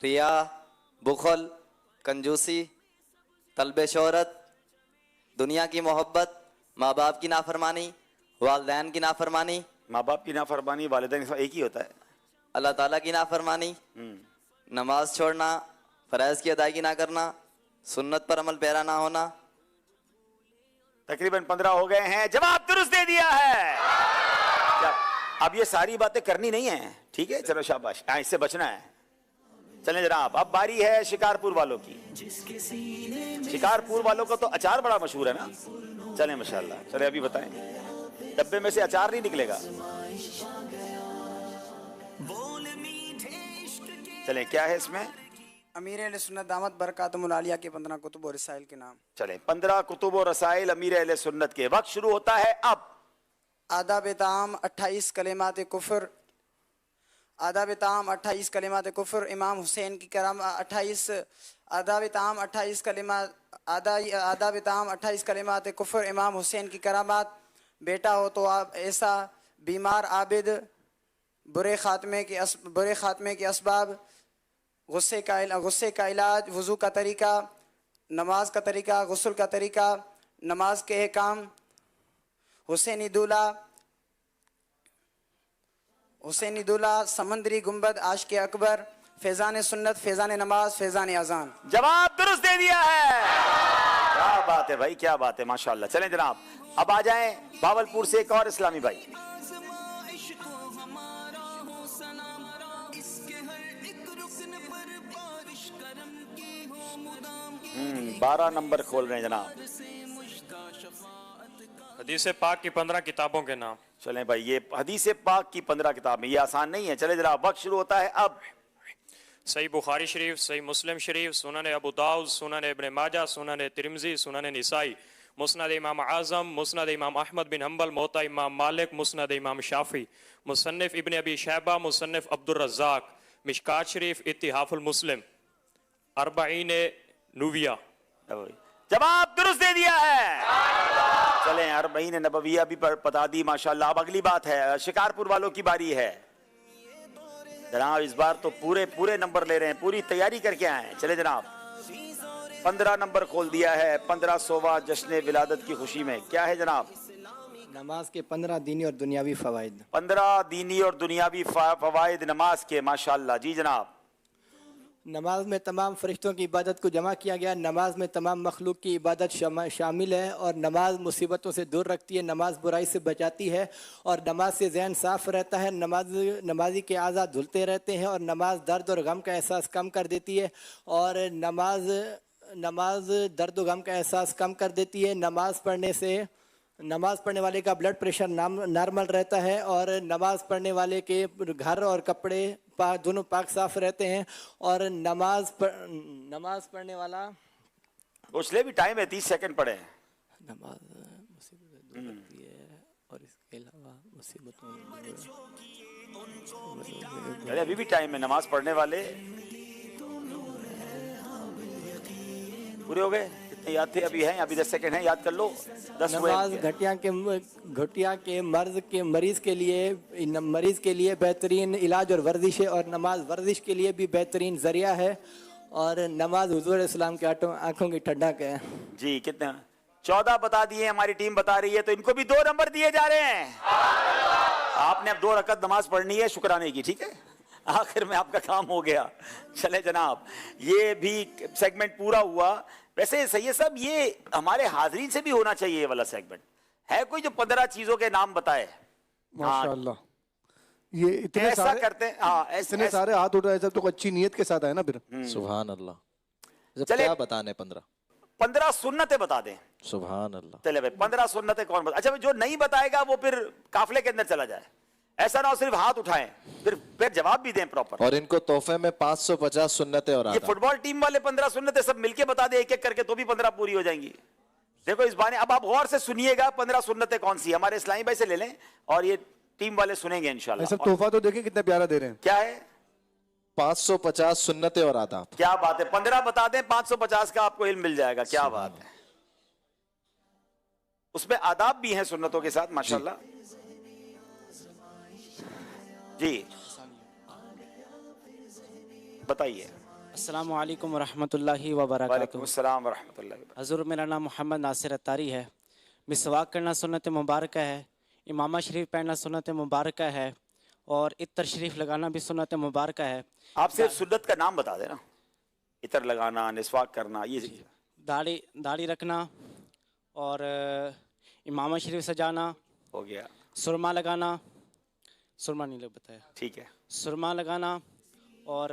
रिया, बुखल, कंजूसी, तलब शोहरत, दुनिया की मोहब्बत, माँ बाप की नाफरमानी, वालिदैन की नाफरमानी। माँ बाप की नाफरमानी, वालिदैन एक ही होता है। अल्लाह ताला की नाफरमानी, नमाज छोड़ना, फराइज की अदायगी ना करना, सुन्नत पर अमल पैरा ना होना। तकरीबन 15 हो गए हैं। जवाब दुरुस्त दे दिया है। अब ये सारी बातें करनी नहीं है, ठीक है? चलो शाबाश, इससे बचना है। चलें जनाब, अब बारी है शिकारपुर वालों की। शिकारपुर वालों का तो अचार बड़ा मशहूर है ना? चलें माशाल्लाह। चले अभी बताएं, डब्बे में से अचार नहीं निकलेगा। चले क्या है इसमें? अमीर अहले सुन्नत दामत बरकातुहुल आलिया के 15 कुतुब और रसाइल के नाम। चले 15 कुतुब और रसाइल अमीर अहले सुन्नत के। वक्त शुरू होता है अब। आदाब ताम 28 कलिमात कुफ्र। आदाब ताम 28 कलिमात कुफ्र। इमाम हुसैन की कराम 28। आदाब ताम 28 कलिमात आदाब ताम 28 कलिमात कुफ्र। इमाम हुसैन की करामात। बेटा हो तो आप ऐसा, बीमार आबिद, बुरे खात्मे के असबाब, गुस्से का इलाज, वज़ू का तरीका, नमाज का तरीका, गुस्ल का तरीका, नमाज के अहकाम, हुसैनी दूल्हा, समंदरी गुंबद, आशिक़ अकबर, फैज़ान सुन्नत, फैज़ान नमाज, फैज़ान अज़ान। जवाब दुरुस्त दे दिया है। क्या बात है भाई, क्या बात है, माशाअल्लाह। चलें जनाब, अब आ जाएं भावलपुर से एक और इस्लामी भाई। 12 नंबर खोल रहे हैं जनाब। हदीस पाक की 15 किताबों के नाम। चलें भाई, ये हदीस पाक की 15 किताबें, ये आसान नहीं है। चले जनाब, वक्त शुरू होता है अब। सही बुखारी शरीफ, सही मुस्लिम शरीफ, सुनन अबू दाऊद, सुनन इब्न माजा, सुनन तिरमिजी, सुनन निसाई, मुस्नद इमाम आज़म, मुस्नद इमाम अहमद बिन हम्बल, मोता इमाम मालिक, मुस्नद इमाम शाफी, मुसन्निफ इब्न अबी शैबा, मुसन्निफ अब्दुर रज़्ज़ाक, मिशकात शरीफ, इत्तिहाफुल मुस्लिम, अरबाईन नूविया। जवाब दुरुस्त दे दिया है। चलें, अरबाईन नबविया भी बता दी माशाल्लाह। अब अगली बात है, शिकारपुर वालों की बारी है। जनाब इस बार तो पूरे नंबर ले रहे हैं, पूरी तैयारी करके आए हैं। चले जनाब, 15 नंबर खोल दिया है। 15वां जश्न विलादत की खुशी में क्या है जनाब? नमाज के 15 दीनी और दुनियावी फ़वाइद। 15 दीनी और दुनियावी फ़वाइद नमाज के, माशाल्लाह। जी जनाब। नमाज में तमाम फरिश्तों की इबादत को जमा किया गया। नमाज में तमाम मखलूक की इबादत शामिल है और नमाज मुसीबतों से दूर रखती है, नमाज बुराई से बचाती है और नमाज से जहन साफ रहता है। नमाजी के आज़ाद धुलते रहते हैं और नमाज दर्द और गम का एहसास कम कर देती है और नमाज दर्द और गम का एहसास कम कर देती है। नमाज पढ़ने वाले का ब्लड प्रेशर नॉर्मल रहता है और नमाज पढ़ने वाले के घर और कपड़े दोनों पाक साफ रहते हैं और नमाज पढ़ने वाला उसले भी टाइम है, 30 सेकंड पड़े हैं। नमाज मुसीबत दूर रखती है और इसके अलावा मुसीबतों अरे अभी भी टाइम है। नमाज पढ़ने वाले पूरे हो गए? कितने याद थे? अभी हैं, अभी 10 सेकंड हैं, याद कर लो। 10 नमाज घटिया के मरीज के लिए बेहतरीन इलाज और वर्जिश है और नमाज वर्जिश के लिए भी बेहतरीन जरिया है और नमाज हुजूर इस्लाम के आंखों की ठंडक है। जी कितने? 14 बता दिए, हमारी टीम बता रही है, तो इनको भी 2 नंबर दिए जा रहे हैं। आपने अब 2 रकअत नमाज पढ़नी है शुक्राने की, ठीक है? आखिर में आपका काम हो गया। चले जनाब, ये भी सेगमेंट पूरा हुआ। वैसे सैयद साहब, ये हमारे हाजरीन से भी होना चाहिए ये वाला सेगमेंट। है कोई जो 15 चीजों के नाम बताए? माशाअल्लाह। یہ اتنے ایسا سارے کرتے ہیں. ہاں اتنے سارے ہاتھ اٹھائے سب تو اچھی نیت کے ساتھ ہے نا پھر. سبحان اللہ. چلے کیا بتانے 15 سنتیں بتا دیں. سبحان اللہ. چلے بھائی 15 سنتیں کون بتا. اچھا جو نہیں بتائے گا وہ پھر قافلے کے اندر چلا جائے. ایسا نہ ہو صرف ہاتھ اٹھائیں پھر جواب بھی دیں پراپر. اور ان کو تحفے میں 550 سنتیں اور یہ فٹ بال ٹیم والے 15 سنتیں سب مل کے بتا دیں ایک ایک کر کے تو بھی 15 پوری ہو جائیں گی. دیکھو اس بہانے اب آپ غور سے سنیے گا 15 سنتیں کون سی. ہمارے اسلامی بھائی سے لے لیں اور یہ ٹیم والے سنیں گے انشاءاللہ. ایسا تحفہ تو دیکھیں کتنا پیارا دے رہے ہیں. کیا ہے 550 سنتیں اور آداب. کیا بات ہے. 15 بتا دیں 550 کا آپ کو علم مل جائے گا. کیا بات ہے. اس میں آداب بھی ہیں سنتوں کے ساتھ ماشاءاللہ. جی بتائیے. السلام علیکم ورحمۃ اللہ وبرکاتہ. وعلیکم السلام ورحمۃ اللہ وبرکاتہ. حضور میرا نام محمد ناصر اتاری ہے. مسواک کرنا سنت مبارکہ ہے. امامہ شریف پہننا سنت مبارکہ ہے. اور عطر شریف لگانا بھی سنت مبارکہ ہے. آپ صرف سنت کا نام بتا دیں نا. عطر لگانا مسواک کرنا یہ داڑھی رکھنا اور امامہ شریف سجانا ہو گیا. سرما لگانا. سرما نہیں لگ بتایا. ٹھیک ہے. سرما لگانا اور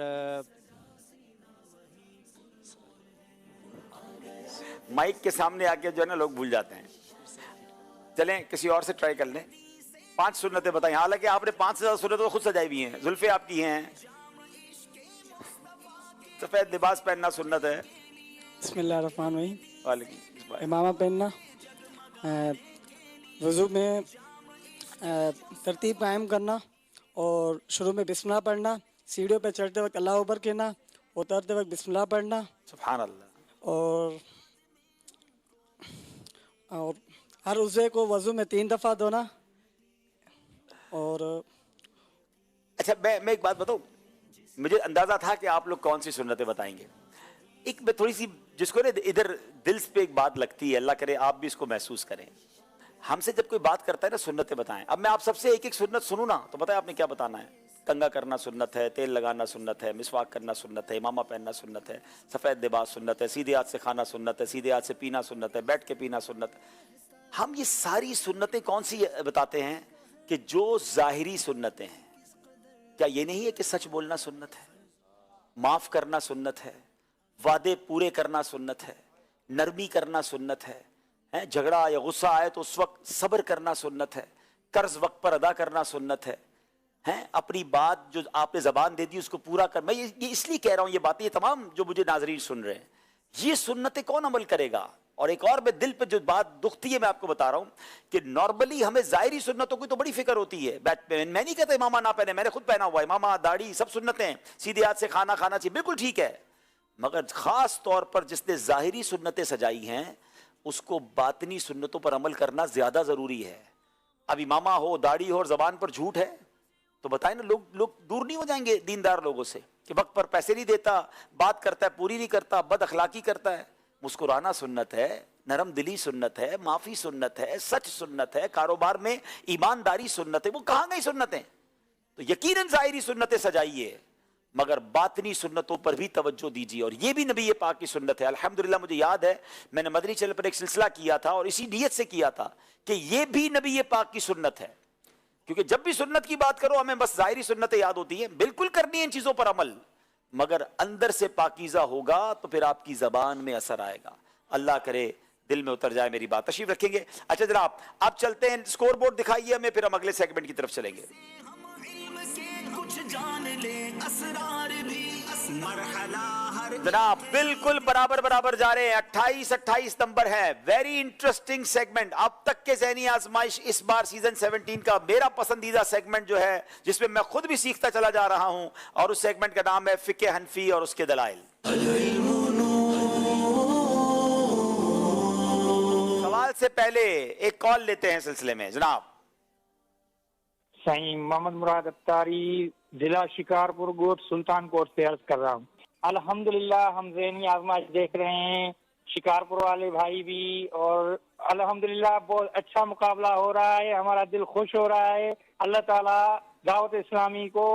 مائک کے سامنے آ کے جو ہے نا لوگ بھول جاتے ہیں. چلیں کسی اور سے ٹرائی کر لیں. 5 سنتیں بتائیں. حالانکہ آپ نے 5 سے زیادہ سنتیں تو خود سجائی بھی ہیں. زلفیں آپ کی ہیں. سفید لباس پہننا سنت ہے. بسم اللہ الرحمن الرحیم. وعلیکم. امامہ پہننا. وضو میں ترتیب قائم کرنا اور شروع میں بسم اللہ پڑھنا. سیڑھیوں پہ چڑھتے وقت اللہ اکبر کہنا. اترتے وقت بسم اللہ پڑھنا. سبحان اللہ. اور ہر عضو کو وضو میں 3 دفعہ دھونا. اور اچھا میں ایک بات بتاؤں. مجھے اندازہ تھا کہ آپ لوگ کون سی سنتیں بتائیں گے. ایک میں تھوڑی سی جس کو ادھر دل پہ ایک بات لگتی ہے. اللہ کرے آپ بھی اس کو محسوس کریں. ہم سے جب کوئی بات کرتا ہے نا سنتیں بتائیں. اب میں آپ سب سے ایک ایک سنت سنوں نا تو بتائیں آپ نے کیا بتانا ہے. کنگا کرنا سنت ہے. تیل لگانا سنت ہے. مسواک کرنا سنت ہے. امامہ پہننا سنت ہے. سفید لباس سنت ہے. سیدھے ہاتھ سے کھانا سنت ہے. سیدھے ہاتھ سے پینا سنت ہے. بیٹھ کے پینا سنت ہے. ہم یہ ساری سنتیں کون سی بتاتے ہیں کہ جو ظاہری سنتیں ہیں. کیا یہ نہیں ہے کہ سچ بولنا سنت ہے. معاف کرنا سنت ہے. وعدے پورے کرنا سنت ہے. نرمی کرنا سنت ہے. جھگڑا یا غصہ آئے تو اس وقت صبر کرنا سنت ہے. قرض وقت پر ادا کرنا سنت ہے. اپنی بات جو آپ نے زبان دے دی اس کو پورا کر. میں یہ اس لیے کہہ رہا ہوں یہ باتیں. یہ تمام جو مجھے ناظرین سن رہے ہیں یہ سنتیں کون عمل کرے گا. اور ایک اور میں دل پہ جو بات دکھتی ہے میں آپ کو بتا رہا ہوں کہ نارملی ہمیں ظاہری سنتوں کی تو بڑی فکر ہوتی ہے. میں نہیں کہتا امامہ نہ پہنے. میں نے خود پہنا ہوا ہے. امامہ داڑھی سب سنتیں. سیدھے ہاتھ سے کھانا کھانا چاہیے بالکل ٹھیک ہے. مگر خاص طور پر جس نے ظاہری سنتیں سجائی ہیں اس کو باطنی سنتوں پر عمل کرنا زیادہ ضروری ہے. اب امامہ ہو داڑھی ہو اور زبان پر جھوٹ ہے تو بتائیں نا لوگ دور نہیں ہو جائیں گے دیندار لوگوں سے کہ وقت پر پیسے نہیں دیتا, بات کرتا ہے پوری نہیں کرتا, بد اخلاقی کرتا ہے. مسکرانا سنت ہے, نرم دلی سنت ہے, معافی سنت ہے, سچ سنت ہے, کاروبار میں ایمانداری سنت ہے. وہ کہاں گئی سنتیں؟ تو یقیناً ظاہری سنتیں سجائیے مگر باطنی سنتوں پر بھی توجہ دیجیے. اور یہ بھی نبی پاک کی سنت ہے. الحمدللہ مجھے یاد ہے میں نے مدنی چینل پر ایک سلسلہ کیا تھا اور اسی نیت سے کیا تھا کہ یہ بھی نبی پاک کی سنت ہے. کیونکہ جب بھی سنت کی بات کرو ہمیں بس ظاہری سنتیں یاد ہوتی ہیں. بالکل کرنی ہے ان چیزوں پر عمل مگر اندر سے پاکیزہ ہوگا تو پھر آپ کی زبان میں اثر آئے گا. اللہ کرے دل میں اتر جائے میری بات. تشریف رکھیں گے. اچھا جناب آپ چلتے ہیں, سکور بورڈ دکھائیے ہمیں, پھر ہم اگلے سیگمنٹ کی طرف چلیں گے. جناب بالکل برابر جا رہے ہیں. 28 نمبر ہے. Very interesting segment. اب تک کے ذہنی آزمائش اس بار سیزن 17 کا میرا پسندیدہ سیگمنٹ جو ہے جس میں میں خود بھی سیکھتا چلا جا رہا ہوں اور اس سیگمنٹ کا نام ہے فقہ حنفی اور اس کے دلائل. سوال سے پہلے ایک کال لیتے ہیں سلسلے میں. جناب سائیں محمد مراد اتاری ضلع شکارپور گوٹ سلطان کوٹ سے عرض کر رہا ہوں. الحمدللہ ہم ذہنی آزمائش دیکھ رہے ہیں, شکارپور والے بھائی بھی, اور الحمدللہ بہت اچھا مقابلہ ہو رہا ہے. ہمارا دل خوش ہو رہا ہے. اللہ تعالیٰ دعوت اسلامی کو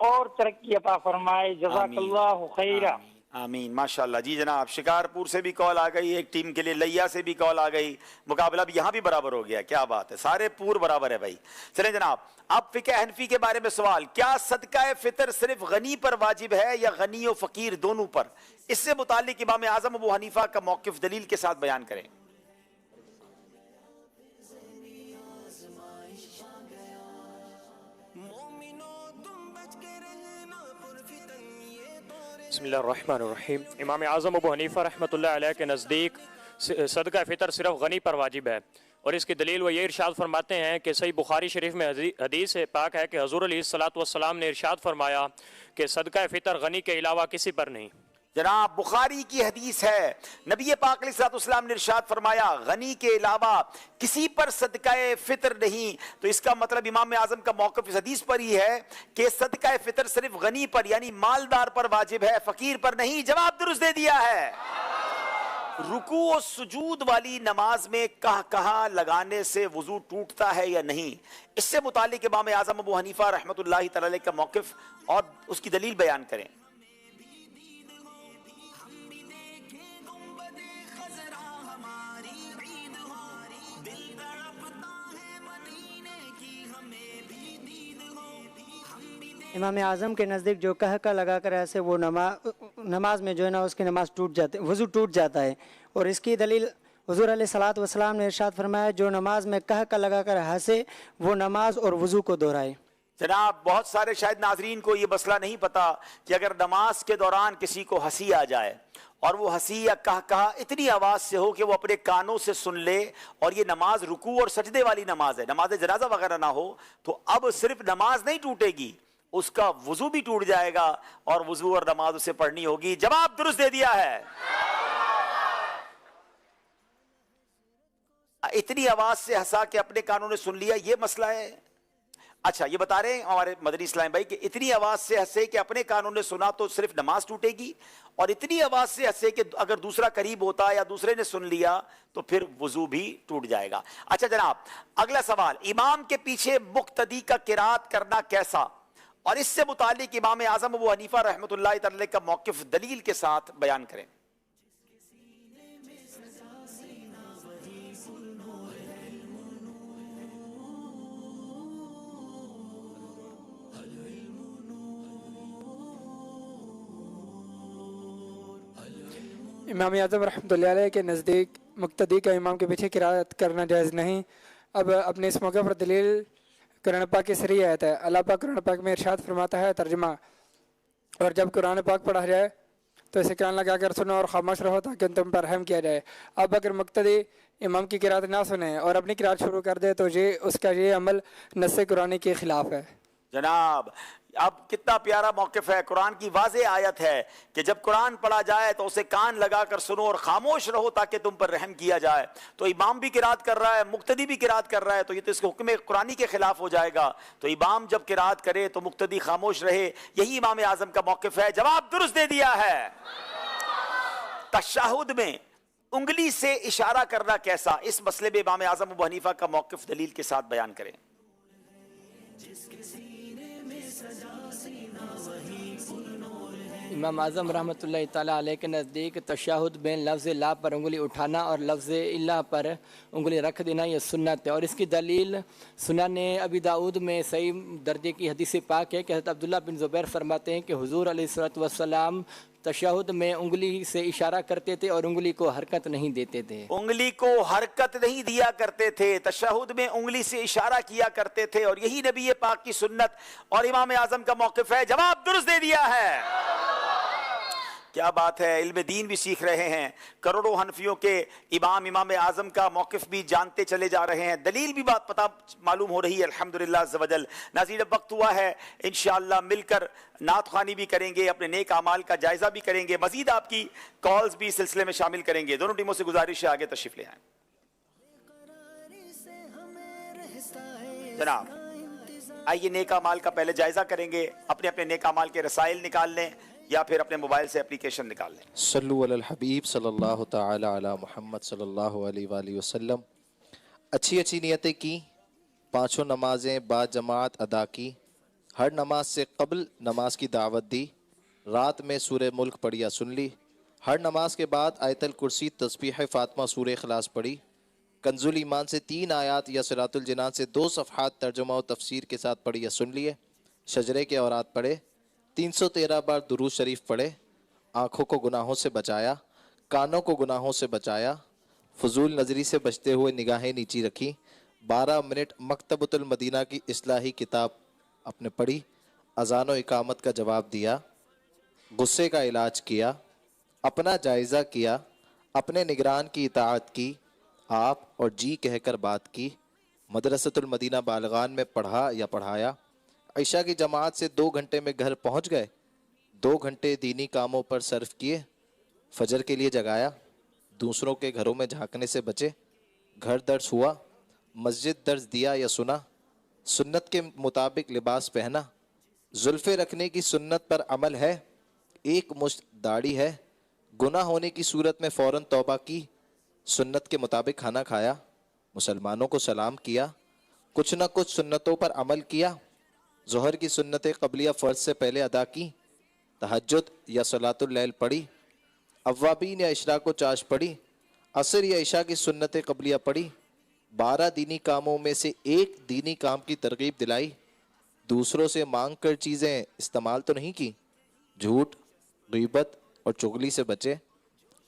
اور ترقی عطا فرمائے. جزاک اللہ خیرہ. आमीन माशाल्लाह। जी जनाब, शिकारपुर से भी कॉल आ गई, एक टीम के लिए लिया से भी कॉल आ गई, मुकाबला भी यहाँ भी बराबर हो गया। क्या बात है, सारे पूर बराबर है भाई। चलें जनाब, अब फिक़्ह हनफी के बारे में सवाल, क्या सदका फितर सिर्फ गनी पर वाजिब है या गनी और फकीर दोनों पर? इससे मुताल्लिक इमाम आज़म अबू हनीफा का मौक़िफ़ दलील के साथ बयान करें। बिस्मिल्लाहिर्रहमानिर्रहीम। इमाम आज़म अबू हनीफ़ा रहमतुल्लाह अलैह के नज़दीक सदका फ़ितर सिर्फ गनी पर वाजिब है, और इसकी दलील वो ये इरशाद फरमाते हैं कि सही बुखारी शरीफ में हदीस पाक है कि हुज़ूर अलैहिस्सलातु वस्सलाम ने इरशाद फरमाया कि सदका फ़ितर गनी के अलावा किसी पर नहीं। जनाब बुखारी की हदीस है, नबी पाक अलैहिस्सलाम ने इरशाद फरमाया गनी के अलावा किसी पर सदकाए फितर नहीं। तो इसका मतलब इमाम आज़म का मौक़िफ़ इस हदीस पर ही है कि सदकाए फितर सिर्फ गनी पर यानी मालदार पर वाजिब है, फकीर पर नहीं। जवाब दुरुस्त दे दिया है। रुकू और सुजूद वाली नमाज में कहा लगाने से वजू टूटता है या नहीं, इससे मुतालिक इमाम आज़म अबू हनीफा रहमतुल्लाहि तआला अलैह का मौक़िफ़ और उसकी दलील बयान करें। इमाम आज़म के नज़दीक जो कह लगा कर ऐसे वो नमाज में जो है ना उसकी नमाज टूट जाती, वज़ू टूट जाता है। और इसकी दलील हुज़ूर अलैहिस्सलातु वस्सलाम ने इरशाद फरमाया जो नमाज में कह लगा कर हंसे वो नमाज और वज़ू को दोहराए। जनाब बहुत सारे शायद नाजरीन को ये मसला नहीं पता कि अगर नमाज के दौरान किसी को हंसी आ जाए और वो हंसी या कहा इतनी आवाज़ से हो कि वो अपने कानों से सुन ले, और ये नमाज रुकू और सजदे वाली नमाज है, नमाज जनाजा वगैरह ना हो, तो अब सिर्फ नमाज नहीं टूटेगी, उसका वजू भी टूट जाएगा और वजू और नमाज उसे पढ़नी होगी। जवाब दुरुस्त दे दिया है। इतनी आवाज से हंसा कि अपने कानों ने सुन लिया, ये मसला है। अच्छा ये बता रहे हैं हमारे मदनी इस्लाम भाई कि इतनी आवाज से हंसे कि अपने कानों ने सुना तो सिर्फ नमाज टूटेगी, और इतनी आवाज से हंसे कि अगर दूसरा करीब होता या दूसरे ने सुन लिया तो फिर वजू भी टूट जाएगा। अच्छा जनाब अगला सवाल, इमाम के पीछे मुक्तदी का किरात करना कैसा, और इससे मुतालिक इमाम आज़म अबू हनीफा रहमतुल्लाहि तआला का मौक़िफ़ दलील के साथ बयान करें। इमाम आज़म रहमतुल्लाहि अलैह के नज़दीक मुक्तदी का इमाम के पीछे किरात करना जायज़ नहीं। अब अपने इस मौके पर दलील कुरान पाक की सही आयत है। अल्लाह पाक कुरान पाक में इरशाद फरमाता है तर्जुमा, और जब कुरान पाक पढ़ा जाए तो इसे कान लगा कर सुनो और खामोश रहो ताकि तुम पर रहम किया जाए। अब अगर मुक्तदी इमाम की किरात ना सुने और अपनी किरात शुरू कर दे तो ये उसका ये अमल नस्से कुरानी के खिलाफ है। जनाब अब कितना प्यारा मौक़िफ़ है, कुरान की वाज़े आयत है कि जब कुरान पढ़ा जाए तो उसे कान लगा कर सुनो और खामोश रहो ताकि तुम पर रहम किया जाए। तो इमाम भी किरात कर रहा है, मुक्तदी भी किरात कर रहा है, तो ये तो इसके हुक्म कुरानी के खिलाफ हो जाएगा। तो इमाम जब किरात करे तो मुक्तदी खामोश रहे, यही इमाम आज़म का मौक़िफ़ है। जवाब दुरुस्त दे दिया है। तशहुद में उंगली से इशारा करना कैसा, इस मसले में इमाम आज़म अबू हनीफा का मौक़िफ़ दलील के साथ बयान करें। इमाम आज़म रहमतुल्लाहि ताला अलैह के नज़दीक तशहुद में लफ्ज़ ला पर उंगली उठाना और लफ्ज़ इल्ला पर उंगली रख देना ये सुन्नत है, और इसकी दलील सुनन अबी दाऊद में सही दर्जे की हदीस पाक है कि हज़रत अब्दुल्लाह बिन ज़ुबैर फरमाते हैं कि हुज़ूर अलैहिस्सलातु वस्सलाम तशहुद में उंगली से इशारा करते थे और उंगली को हरकत नहीं देते थे। उंगली को हरकत नहीं दिया करते थे, तशहुद में उंगली से इशारा किया करते थे, और यही नबी पाक की सुन्नत और इमाम आज़म का मौक़िफ़ है। जवाब दुरुस्त दे दिया है। क्या बात है, इल्म दीन भी सीख रहे हैं, करोड़ों हनफियों के इमाम आज़म का मौक़िफ़ भी जानते चले जा रहे हैं, दलील भी बात पता मालूम हो रही है अल्हम्दुलिल्लाह अज़्ज़ वजल। नाज़रीन अब वक्त हुआ है इंशाअल्लाह मिलकर नात ख़्वानी भी करेंगे, अपने नेक अमाल का जायज़ा भी करेंगे, मज़ीद आपकी कॉल्स भी इस सिलसिले में शामिल करेंगे। दोनों टीमों से गुजारिश है आगे तशरीफ़ ले आएँ। जनाब आइए नेक अमाल का पहले जायज़ा करेंगे, अपने अपने नेक अमाल के रसाइल निकाल लें या फिर अपने मोबाइल से एप्लीकेशन निकाल लें। सल्लु अलल हबीब सल्लल्लाहु तआला अला मुहम्मद सल्लल्लाहु अलैहि वसल्लम। अच्छी अच्छी नियतें की, पांचों नमाजें बाद जमात अदा की, हर नमाज से कबल नमाज की दावत दी, رات میں سورہ ملک پڑھی یا سن لی۔ ہر نماز کے بعد آیت الکرسی، تسبیح فاطمہ، سورہ اخلاص پڑھی۔ کنز الایمان سے 3 آیات یا صراط الجنان سے 2 صفحات ترجمہ و تفسیر کے ساتھ پڑھی یا سن لیے۔ شجرے کے اورات پڑھے، 313 بار درود شریف پڑھے۔ آنکھوں کو گناہوں سے بچایا، کانوں کو گناہوں سے بچایا، فضول نظری سے بچتے ہوئے نگاہیں نیچی رکھی۔ 12 منٹ مکتبۃ المدینہ کی اصلاحی کتاب اپنے پڑھی، اذان و اقامت کا جواب دیا، غصے کا علاج کیا، اپنا جائزہ کیا، اپنے نگران کی اطاعت کی، آپ اور جی کہہ کر بات کی، مدرسۃ المدینہ بالغان میں پڑھا یا پڑھایا، عشاء کی جماعت سے 2 گھنٹے میں گھر پہنچ گئے، 2 گھنٹے دینی کاموں پر صرف کیے، فجر کے لیے جگایا، دوسروں کے گھروں میں جھانکنے سے بچے، گھر درس ہوا، مسجد درس دیا یا سنا، سنت کے مطابق لباس پہنا، زلفے رکھنے کی سنت پر عمل ہے، 1 مشت داڑھی ہے، گناہ ہونے کی صورت میں فوراً توبہ کی، سنت کے مطابق کھانا کھایا، مسلمانوں کو سلام کیا، کچھ نہ کچھ سنتوں پر عمل کیا، ظہر کی سنت قبلیہ فرض سے پہلے ادا کی، تہجد یا صلاۃ اللیل پڑھی، اوابین یا اشراق و چاش پڑھی، عصر یا عشاء کی سنت قبلیہ پڑھی، 12 دینی کاموں میں سے 1 دینی کام کی ترغیب دلائی، دوسروں سے مانگ کر چیزیں استعمال تو نہیں کی، جھوٹ، غیبت اور چغلی سے بچے،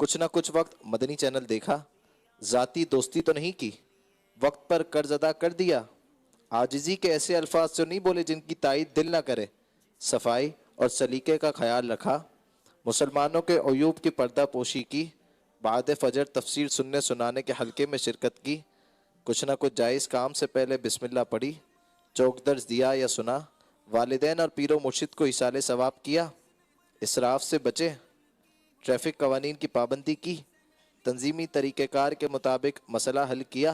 کچھ نہ کچھ وقت مدنی چینل دیکھا، ذاتی دوستی تو نہیں کی، وقت پر قرض ادا کر دیا، عاجزی کے ایسے الفاظ تو نہیں بولے جن کی تائید دل نہ کرے، صفائی اور سلیقے کا خیال رکھا، مسلمانوں کے عیوب کی پردہ پوشی کی، بعد فجر تفسیر سننے سنانے کے حلقے میں شرکت کی، کچھ نہ کچھ جائز کام سے پہلے بسم اللہ پڑھی، چوک درس دیا یا سنا، والدین اور پیر و مرشد کو ایصال ثواب کیا، اسراف سے بچے، ٹریفک قوانین کی پابندی کی، تنظیمی طریقہ کار کے مطابق مسئلہ حل کیا،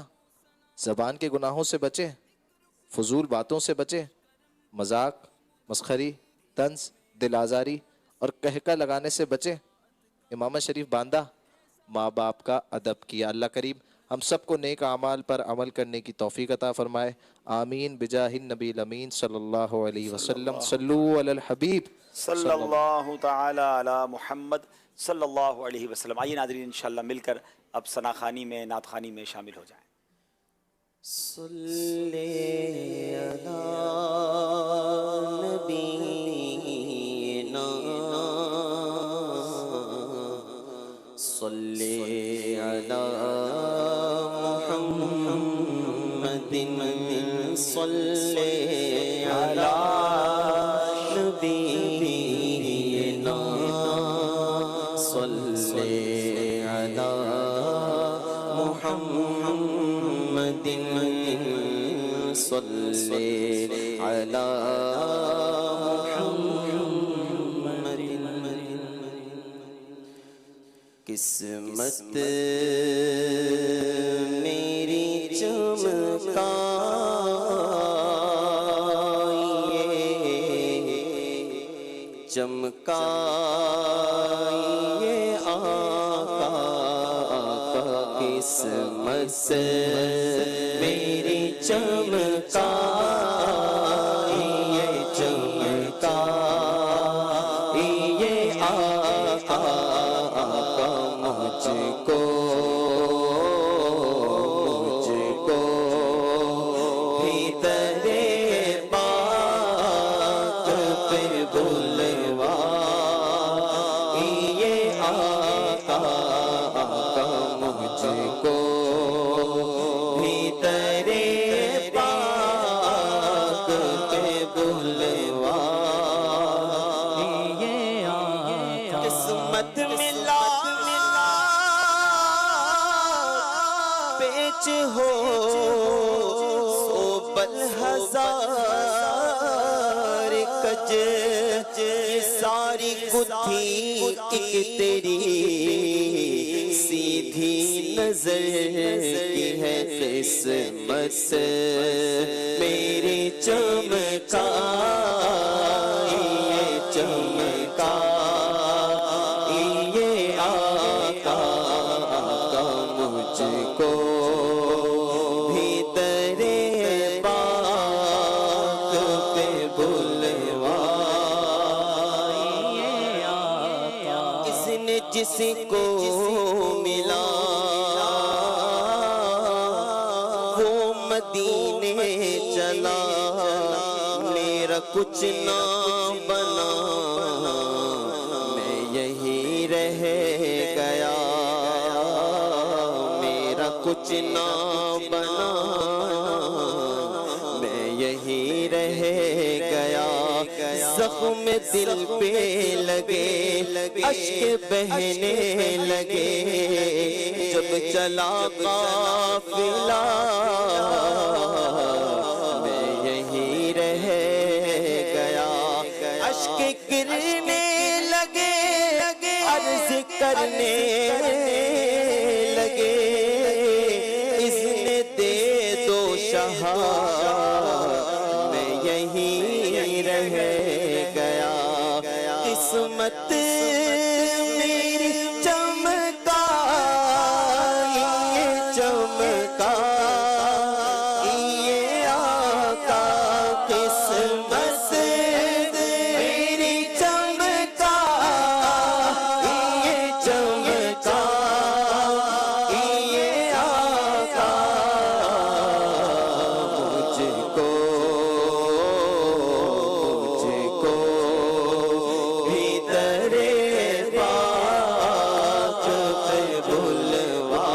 زبان کے گناہوں سے بچے، فضول باتوں سے بچے، مذاق، مسخری، طنز، دل آزاری اور کہکہ لگانے سے بچے، امامت شریف باندھا، ماں باپ کا ادب کیا۔ اللہ کریم ہم سب کو نیک اعمال پر عمل کرنے کی توفیق عطا فرمائے، آمین بجاہ النبی الامین صلی اللہ علیہ وسلم۔ صلو علی الحبیب صلی اللہ تعالی علی محمد صلی اللہ علیہ وسلم۔ آئیے ناظرین انشاءاللہ مل کر اب ثنا خوانی میں، نعت خوانی میں شامل ہو جائیں۔ صلی علی نبینا صلی علی محمد صلی علی نبینا صلی علی محمد صلی علی قسمت میری چمکائیے آقا قسمت میری چمکائیے چمکائیے آقا مجھ کو بھی تیرے پاک پہ بلوائیے آقا مجھ کو بھی تیرے پاک پہ بلوائیے آقا قسمت ملا پیچ ہو بل ہزار کج ساری گتھی ایک تیری سیدھی نظر کی ہے قسمت میری چمکائیے چمکائیے آقا مجھ کو بھی تیرے پاک پہ بلوائیے جس کو ملا وہ مدینے چلا میرا کچھ نہ بنا میں یہی رہ گیا میرا کچھ نہ بنا میں یہی رہ گیا زخم دل پہ لگے اشک بہنے لگے جب چلا قافلہ میں یہی رہ گیا اشک گرنے لگے عرض کرنے لگے اذن دے دو شاہ میں یہی رہ گیا قسمت میری چمکا یہ چمکا یہ آقا قسمت میری چمکا یہ چمکا یہ آقا مجھ کو بھیتر پاک پہ بلوا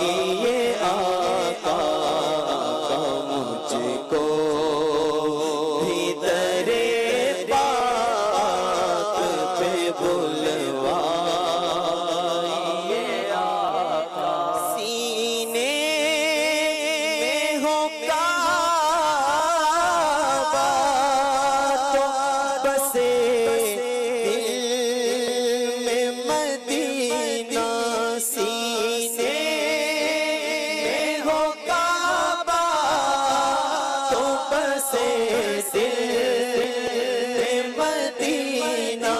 یہ آقا مجھ کو بھیتر پاک پہ بلوا یہ آقا سینے میں ہو کعبہ تو بسے دل میں مدینہ سینے میں ہو کعبہ تو بسے دل میں مدینہ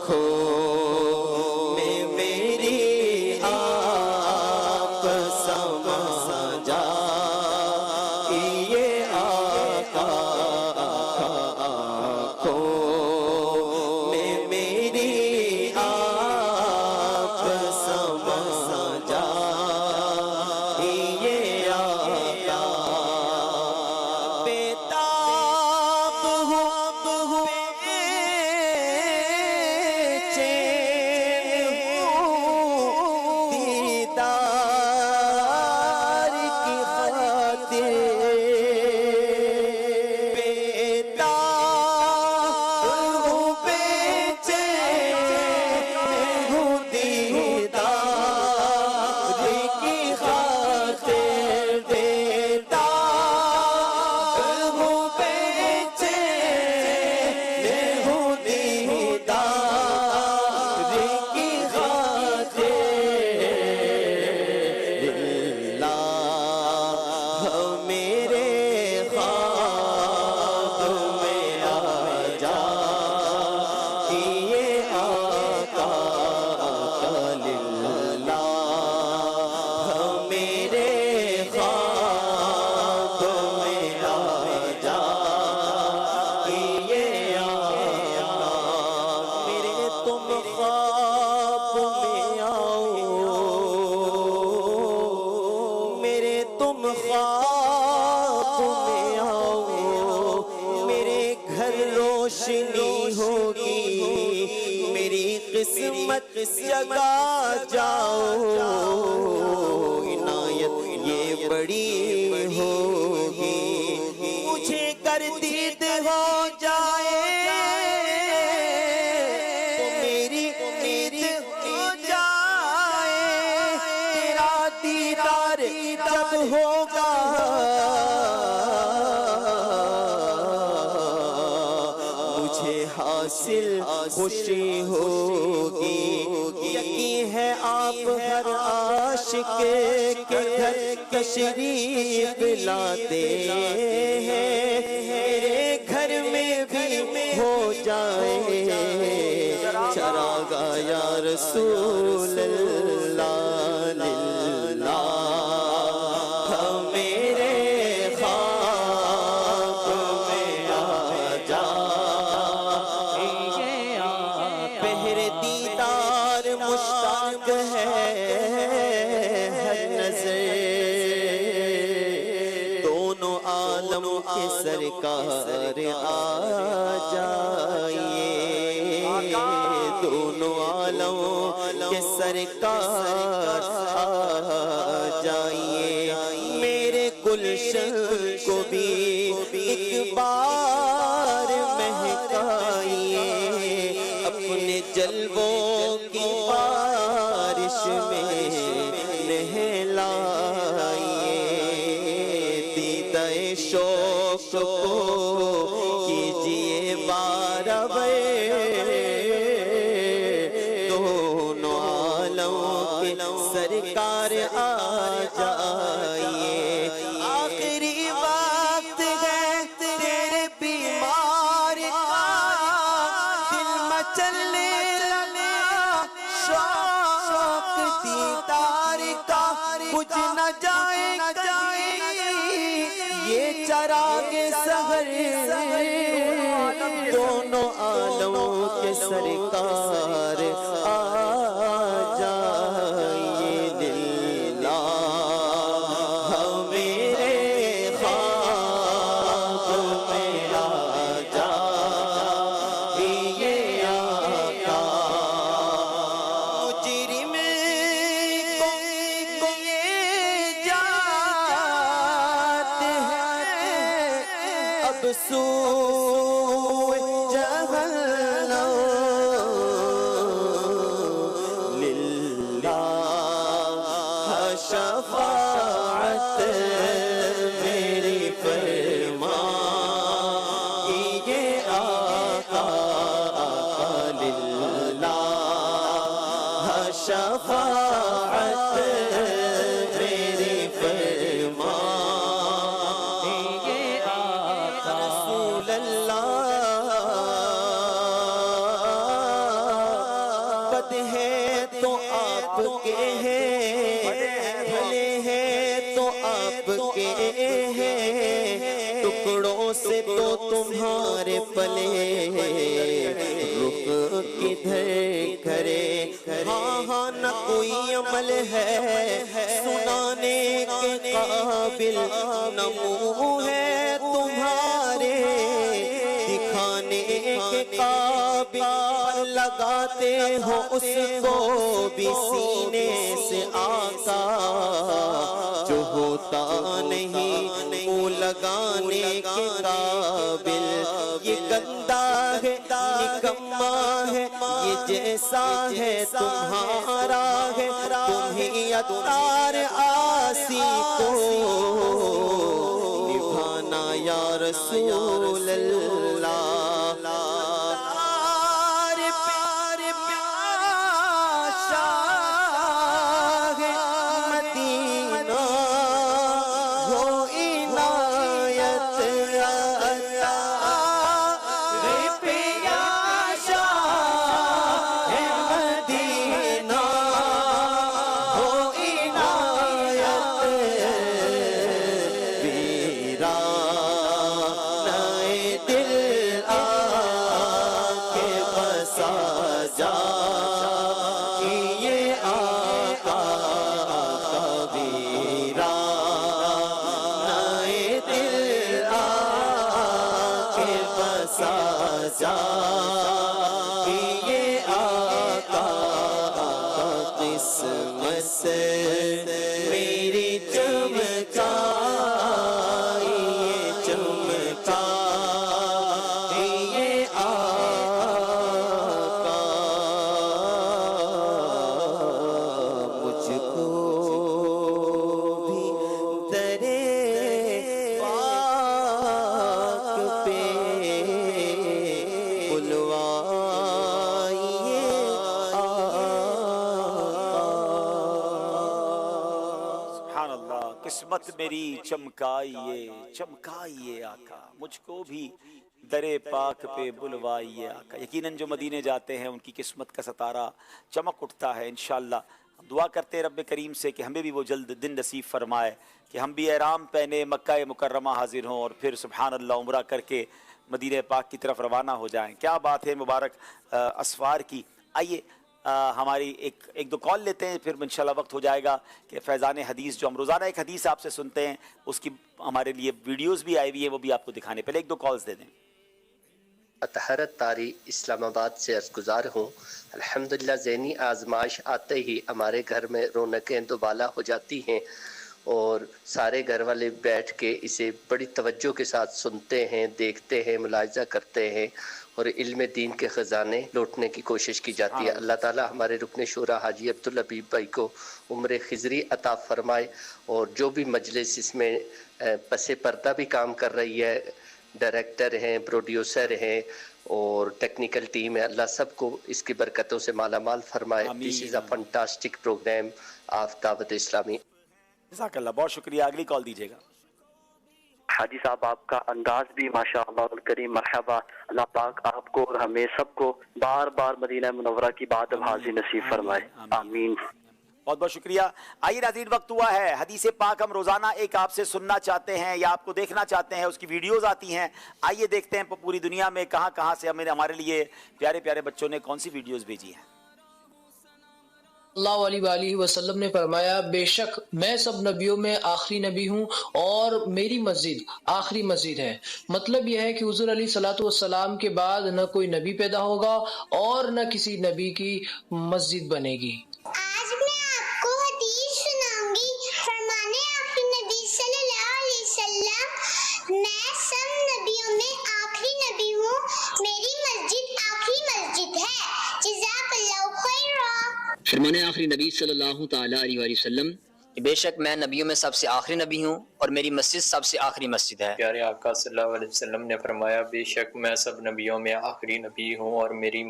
آنکھوں میں میری آپ سمجھا یہ آقا آنکھوں میں میری آپ سمجھا یہ آقا بیتاب ہوں چین ہوں دیدار کی خاطر بیتاب ہوں بے چین ہوں دیدار کی خاطر بیتاب ہوں بے چین ہوں دیدار کی خاطر اللہ میرے خواب میں آ جا یہ آقا للہ میرے خواب میں آ جا یہ آقا میرے تم خواب میں آؤ میرے تم خواب میں آؤ میرے گھر روشنی ہوگی میری قسمت جگا جاؤ عنایت یہ بڑی ہوگی مجھے گردید ہو جائے تو میری امید ہو جائے تیرا دیدار جب ہوگا مجھے حاصل خوشی ہوگی یقین ہے آپ ہر عاشق کے گھر تشریف لاتے ہیں میرے گھر میں بھی ہو جائے چراغا یا رسول اللہ للہ میرے خواب میں آ جا مشتاق ہے ہر نظر دونوں عالم کے سرکار آ جائیے دونوں عالم کے سرکار آ جائیے میرے گلشن کو بھی ایک بار مہکائیے اپنے جلووں کی بارش میں نہلائیے دیدہ شوق کو کیجئے بارابر دونوں عالم کے سرکار آ جائیے آخری وقت ہے تیرے بیمار کا دل مچلنے لگا شوق دیدار کا بجھ نہ جائے یہ چراغ سحر دونوں عالموں کے سرکار آ جائیے للہ میرے خواب میں آ جائیے آقا مجرم کو یہ جاتے ہیں اب سوئے جہنم للہ شفاعت میری فرمائیے آقا للہ شفاعت میری فرمائیے آقا رسول اللہ بد ہے تو آپ کے ہیں بھلے ہیں تو آپ کے ہیں ٹکڑوں سے تو تمہارے پلے رخ کدھر کرے ہاں نہ کوئی عمل ہے سنانے کے قابل نہ منہ ہے تمہارے دکھانے کے قابل لگاتے ہو اس کو بھی سینے سے آقا جو ہوتا نہیں وہ لگانے کے قابل یہ گندا ہے نکما ہے یہ جیسا ہے تمہارا ہے تمہیں اتار آسی کو نبھانا یا رسول اللہ پیار شاہ مدینہ ہو عنایت پیار شاہ مدینہ ہو عنایت ویرانہ دل آ کے بسا جائیے آقا ویرانہ دل آ کے بسا جائیے آقا قسمت میری چمکائیے چمکائیے آقا مجھ کو بھی درے پاک پہ بلوائیے سبحان اللہ قسمت میری چمکائیے چمکائیے آقا مجھ کو بھی در پاک پہ بلوائیے آقا یقیناً جو مدینے جاتے ہیں ان کی قسمت کا ستارہ چمک اٹھتا ہے انشاءاللہ دعا کرتے ہیں رب کریم سے کہ ہمیں بھی وہ جلد دن نصیب فرمائے کہ ہم بھی احرام پہنے مکہ مکرمہ حاضر ہوں اور پھر سبحان اللہ عمرہ کر کے مدینہ پاک کی طرف روانہ ہو جائیں. کیا بات ہے مبارک اسفار کی. آئیے हमारी एक दो कॉल लेते हैं, फिर इंशाल्लाह वक्त हो जाएगा कि फैज़ान हदीस जो हम रोज़ाना एक हदीस आपसे सुनते हैं उसकी हमारे लिए वीडियोस भी आई हुई है, वो भी आपको दिखाने। पहले एक दो कॉल्स दे दें। अतहरत तारी इस्लामाबाद से अर्ज़गुज़ार हूँ। अल्हम्दुलिल्लाह ज़हनी आजमाइश आते ही हमारे घर में रौनकें दोबाला हो जाती हैं और सारे घर वाले बैठ के इसे बड़ी तवज्जो के साथ सुनते हैं, देखते हैं, मुलाहिज़ा करते हैं और इल्म दीन के ख़जाने लौटने की कोशिश की जाती है। अल्लाह ताला हमारे रुकन शूरा हाजी अब्दुल हबीब भाई को उम्र खिज़री अता फ़रमाए और जो भी मजलिस इसमें पसे पर्दा भी काम कर रही है, डायरेक्टर हैं, प्रोड्यूसर हैं और टेक्निकल टीम है, अल्लाह सबको इसकी बरकतों से माला माल फरमाए। This is a fantastic programme of Dawat Islami. जज़ाकल्लाह, बहुत शुक्रिया। अगली कॉल दीजिएगा। हाजी साहब, आपका अंदाज भी माशाअल्लाह करीम, मरहबा। अल्लाह पाक आपको और हमें सबको बार बार मदीना मुनव्वरा की बात हाज़िर नसीब फरमाए, आमीन। बहुत बहुत शुक्रिया। आइए नाज़रीन, वक्त हुआ है हदीस पाक हम रोज़ाना एक आपसे सुनना चाहते हैं या आपको देखना चाहते हैं, उसकी वीडियोस आती हैं। आइए देखते हैं पूरी दुनिया में कहाँ कहाँ से हमारे लिए प्यारे प्यारे बच्चों ने कौन सी वीडियोस भेजी हैं। सल्लल्लाहु अलैहि वसल्लम ने फरमाया, बेशक मैं सब नबियों में आखिरी नबी हूँ और मेरी मस्जिद आखिरी मस्जिद है। मतलब यह है कि हुज़ूर अलैहिस्सलातु वस्सलाम के बाद न कोई नबी पैदा होगा और न किसी नबी की मस्जिद बनेगी। आज मैं आपको हदीस सुनाऊंगी। फरमाने आखिरी नबी सल्लल्लाहु अलैहि वसल्लम, मैं सब नबियों में आखिरी नबी हूँ, मेरी मस्जिद आखिरी मस्जिद है। जज़ाकल्लाहु खैरा। फरमाने आखिरी नबी सल्लल्लाहु तआला अलैहि वसल्लम, बेशक मैं नबियों में सबसे आखिरी नबी हूँ और मेरी मस्जिद सबसे आखिरी मस्जिद है। प्यारे आका सल्लल्लाहु अलैहि वसल्लम ने फरमाया, बेशक मैं सब नबियों में आखिरी नबी हूँ और मेरी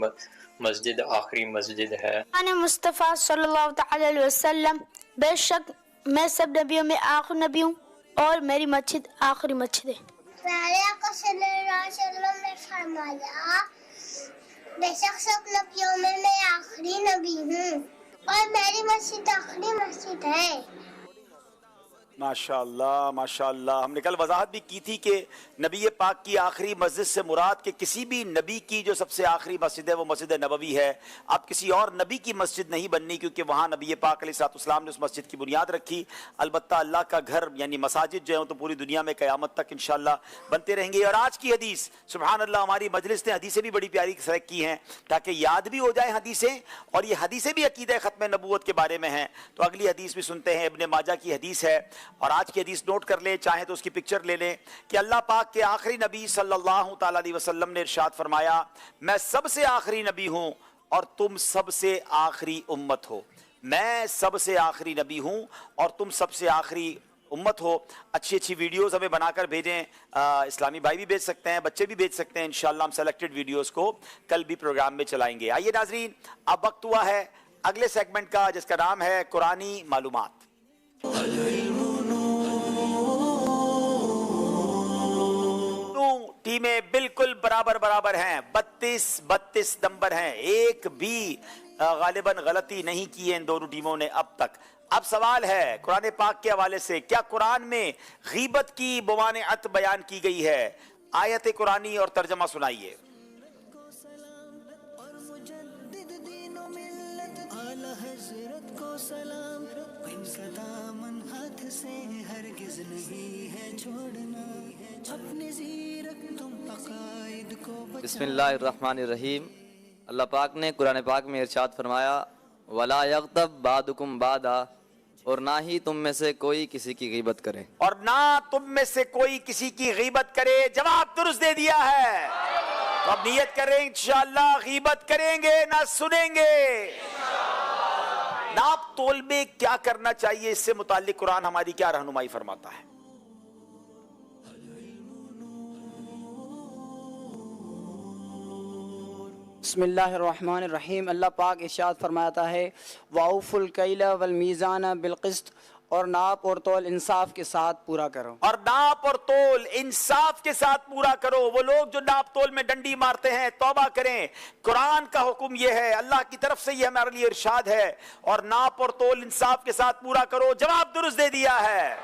मस्जिद आखिरी मस्जिद है। मैंने मुस्तफ़ा सल्लल्लाहु अलैहि वसल्लम, बेशक मैं सब नबियों में आखिरी नबी हूँ और मेरी मस्जिद आखिरी मस्जिद है। प्यारे आका सल्लल्लाहु अलैहि वसल्लम ने फरमाया, बेशक सब नबियों में मैं आखिरी नबी हूँ और मेरी मस्जिद आखिरी मस्जिद है। माशाअल्लाह माशाअल्लाह। हमने कल वजाहत भी की थी कि नबी पाक की आखिरी मस्जिद से मुराद के किसी भी नबी की जो सबसे आखिरी मस्जिद है वो मस्जिद नबवी है। अब किसी और नबी की मस्जिद नहीं बननी, क्योंकि वहाँ नबी पाक अलैहिस्सलाम ने उस मस्जिद की बुनियाद रखी। अलबत्ता अल्लाह का घर यानी मसाजिद जो है तो पूरी दुनिया में क़यामत तक इंशाअल्लाह बनते रहेंगे। और आज की हदीस, सुभान अल्लाह, हमारी मजलिस ने हदीसें भी बड़ी प्यारी सेलेक्ट की हैं ताकि याद भी हो जाए हदीसें, और ये हदीसें भी अकीदा ख़त्म नबूवत के बारे में हैं। तो अगली हदीस भी सुनते हैं, इब्ने माजा की हदीस है। और आज की हदीस नोट कर लें, चाहे तो उसकी पिक्चर ले लें कि अल्लाह पाक के आखिरी नबी सल्लल्लाहु ताला अलैहि वसल्लम ने इरशाद फरमाया, मैं सबसे आखिरी नबी हूं और तुम सबसे आखिरी उम्मत हो। मैं सबसे आखिरी नबी हूं और तुम सबसे आखिरी उम्मत हो। अच्छी अच्छी वीडियोस हमें बनाकर भेजें। इस्लामी भाई भी भेज सकते हैं, बच्चे भी भेज सकते हैं। इंशाअल्लाह हम सेलेक्टेड वीडियोस को कल भी प्रोग्राम में चलाएंगे। आइए नाजरीन, अब वक्त हुआ है अगले सेगमेंट का, जिसका नाम है कुरानी मालूमात। टीमें बिल्कुल बराबर बराबर हैं, 32-32 नंबर हैं। एक भी गालिबन गलती नहीं की है इन दोनों टीमों ने अब तक। अब सवाल है कुरान पाक के हवाले से, क्या कुरान में गीबत की मुमानिअत बयान की गई है? आयत कुरानी और तर्जमा सुनाइए। बिस्मिल्लाहिर्रहमानिर्रहीम। अल्लाह पाक ने कुरान पाक में इरशाद फरमाया, वला यग़्तब बादुकुम बादा, और ना ही तुम में से कोई किसी की गीबत करे। और ना तुम में से कोई किसी की गीबत करे। जवाब दुरुस्त दे दिया है। तो अब नियत करें इंशाअल्लाह गीबत करेंगे ना सुनेंगे। नाप तोल में क्या करना चाहिए, इससे मुताल्लिक कुरान हमारी क्या रहनुमाई फरमाता है? बिस्मिल्लाहिर्रहमानिर्रहीम। अल्लाह पाक इरशाद फरमाता है, वाउफुल कैला वल मीज़ाना बिल क़िस्त, और नाप और तोल इंसाफ के साथ पूरा करो। और नाप और तोल इंसाफ के साथ पूरा करो। वो लोग जो नाप तोल में डंडी मारते हैं, तौबा करें। कुरान का हुक्म ये है, अल्लाह की तरफ से ये हमारे लिए इरशाद है, और नाप और तोल इंसाफ के साथ पूरा करो। जवाब दुरुस्त दे दिया है।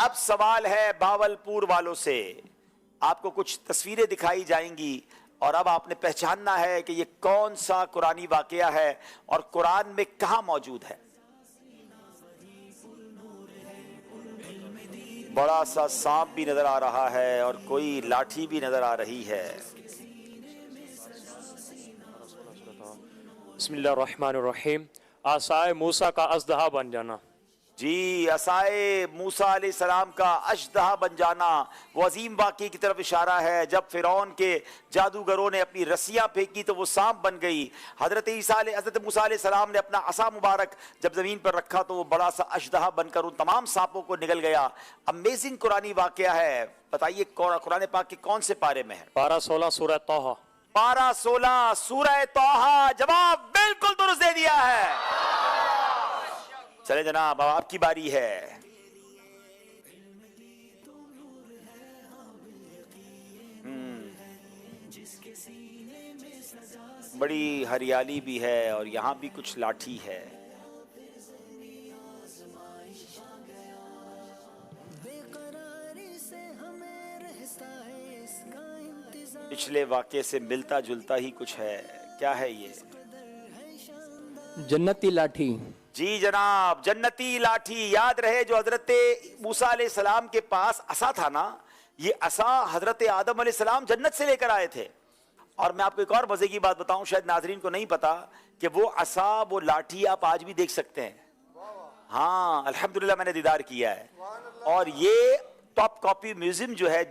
अब सवाल है बावलपुर वालों से। आपको कुछ तस्वीरें दिखाई जाएंगी اور اب آپ نے پہچاننا ہے کہ یہ کون سا قرآنی واقعہ ہے اور قرآن میں کہاں موجود ہے. بڑا سا سانپ بھی نظر آ رہا ہے اور کوئی لاٹھی بھی نظر آ رہی ہے. بسم اللہ الرحمن الرحیم. عصائے موسیٰ کا اژدہا بن جانا. جی عصائے موسیٰ علیہ السلام کا اژدہا بن جانا وہ عظیم واقعے کی طرف اشارہ ہے. جب فرعون کے جادوگروں نے اپنی رسیاں پھینکی تو وہ سانپ بن گئی. حضرت موسیٰ علیہ السلام نے اپنا عصا مبارک جب زمین پر رکھا تو وہ بڑا سا اژدہا بن کر ان تمام سانپوں کو نگل گیا. امیزنگ قرآنی واقعہ ہے. بتائیے قرآن پاک کے کون سے پارے میں ہے؟ پارہ 16 سورہ طٰہٰ. پارہ 16 سورہ طٰہٰ. جواب بالکل درست دے دیا ہے. چلے جناب اب آپ کی باری ہے. بڑی ہریالی بھی ہے اور یہاں بھی کچھ لاٹھی ہے. پچھلے واقعے سے ملتا جلتا ہی کچھ ہے. کیا ہے یہ؟ جنتی لاٹھی. جی جناب جنتی لاٹھی. یاد رہے جو حضرت موسیٰ علیہ السلام کے پاس عصا تھا نا، یہ عصا حضرت آدم علیہ السلام جنت سے لے کر آئے تھے. اور میں آپ کو ایک اور مزے کی بات بتاؤں، شاید ناظرین کو نہیں پتا کہ وہ عصا وہ لاٹھی آپ آج بھی دیکھ سکتے ہیں. ہاں الحمدللہ میں نے دیدار کیا ہے. اور یہ ٹاپ کاپی میوزیم جو ہے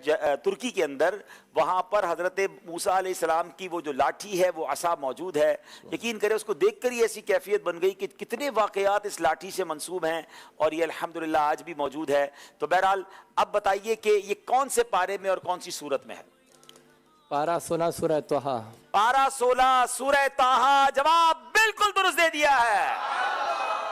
ترکی کے اندر، وہاں پر حضرت موسیٰ علیہ السلام کی وہ جو لاٹھی ہے وہ عصا موجود ہے. یقین کرے اس کو دیکھ کر ہی ایسی کیفیت بن گئی کہ کتنے واقعات اس لاٹھی سے منسوب ہیں اور یہ الحمدللہ آج بھی موجود ہے. تو بہرحال اب بتائیے کہ یہ کون سے پارے میں اور کون سی سورت میں ہے؟ پارہ 16 سورہ طٰہٰ. پارہ 16 سورہ طٰہٰ. جواب بالکل درست دے دیا ہے.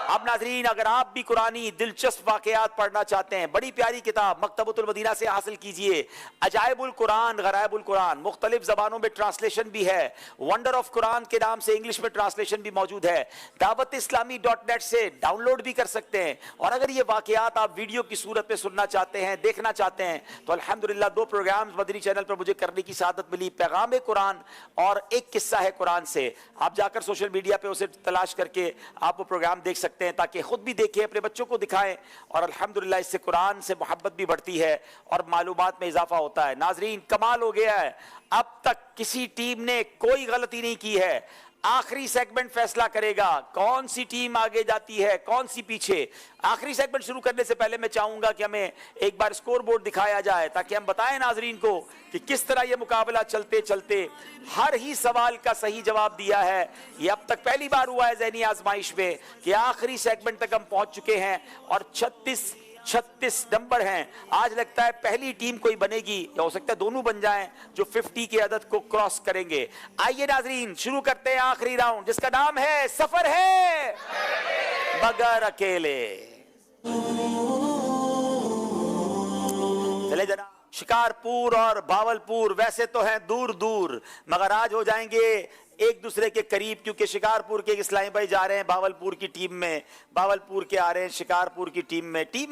اب ناظرین اگر آپ بھی قرآنی دلچسپ واقعات پڑھنا چاہتے ہیں، بڑی پیاری کتاب مکتبۃ المدینہ سے حاصل کیجئے. عجائب القرآن غرائب القرآن، مختلف زبانوں میں ٹرانسلیشن بھی ہے. ونڈر آف قرآن کے نام سے انگلش میں ٹرانسلیشن بھی موجود ہے. دعوت اسلامی .net سے ڈاؤن لوڈ بھی کر سکتے ہیں. اور اگر یہ واقعات آپ ویڈیو کی صورت میں سننا چاہتے ہیں، دیکھنا چاہتے ہیں، تو الحمدللہ 2 پروگرامز مدنی چینل پر مجھے کرنے کی سعادت ملی، پیغام قرآن اور ایک قصہ ہے قرآن سے. آپ جا کر سوشل میڈیا پہ اسے تلاش کر کے آپ وہ پروگرام دیکھ سکتے ہیں تاکہ خود بھی دیکھیں، اپنے بچوں کو دکھائیں. اور الحمدللہ اس سے قرآن سے محبت بھی بڑھتی ہے اور معلومات میں اضافہ ہوتا ہے. ناظرین کمال ہو گیا ہے، اب تک کسی ٹیم نے کوئی غلطی نہیں کی ہے. آخری سیگمنٹ فیصلہ کرے گا کون سی ٹیم آگے جاتی ہے کون سی پیچھے. آخری سیگمنٹ شروع کرنے سے پہلے میں چاہوں گا کہ ہمیں ایک بار سکور بورڈ دکھایا جائے تاکہ ہم بتائیں ناظرین کو کہ کس طرح یہ مقابلہ چلتے چلتے ہر ہی سوال کا صحیح جواب دیا ہے. یہ اب تک پہلی بار ہوا ہے ذہنی آزمائش میں کہ آخری سیگمنٹ تک ہم پہنچ چکے ہیں اور 36 نمبر ہیں. آج لگتا ہے پہلی ٹیم کوئی بنے گی یا ہو سکتا ہے دونوں بن جائیں جو 50 کے عدد کو کراس کریں گے. آئیے ناظرین شروع کرتے ہیں آخری راؤنڈ جس کا نام ہے سفر ہے مگر اکیلے. چلے جناب شکارپور اور بھاولپور ویسے تو ہیں دور دور مگر آج ہو جائیں گے ایک دوسرے کے قریب کیونکہ شکارپور کے اسلام بھائی جا رہے ہیں بھاولپور کی ٹیم میں، بھاولپور کے آ رہے ہیں شکارپور کی ٹیم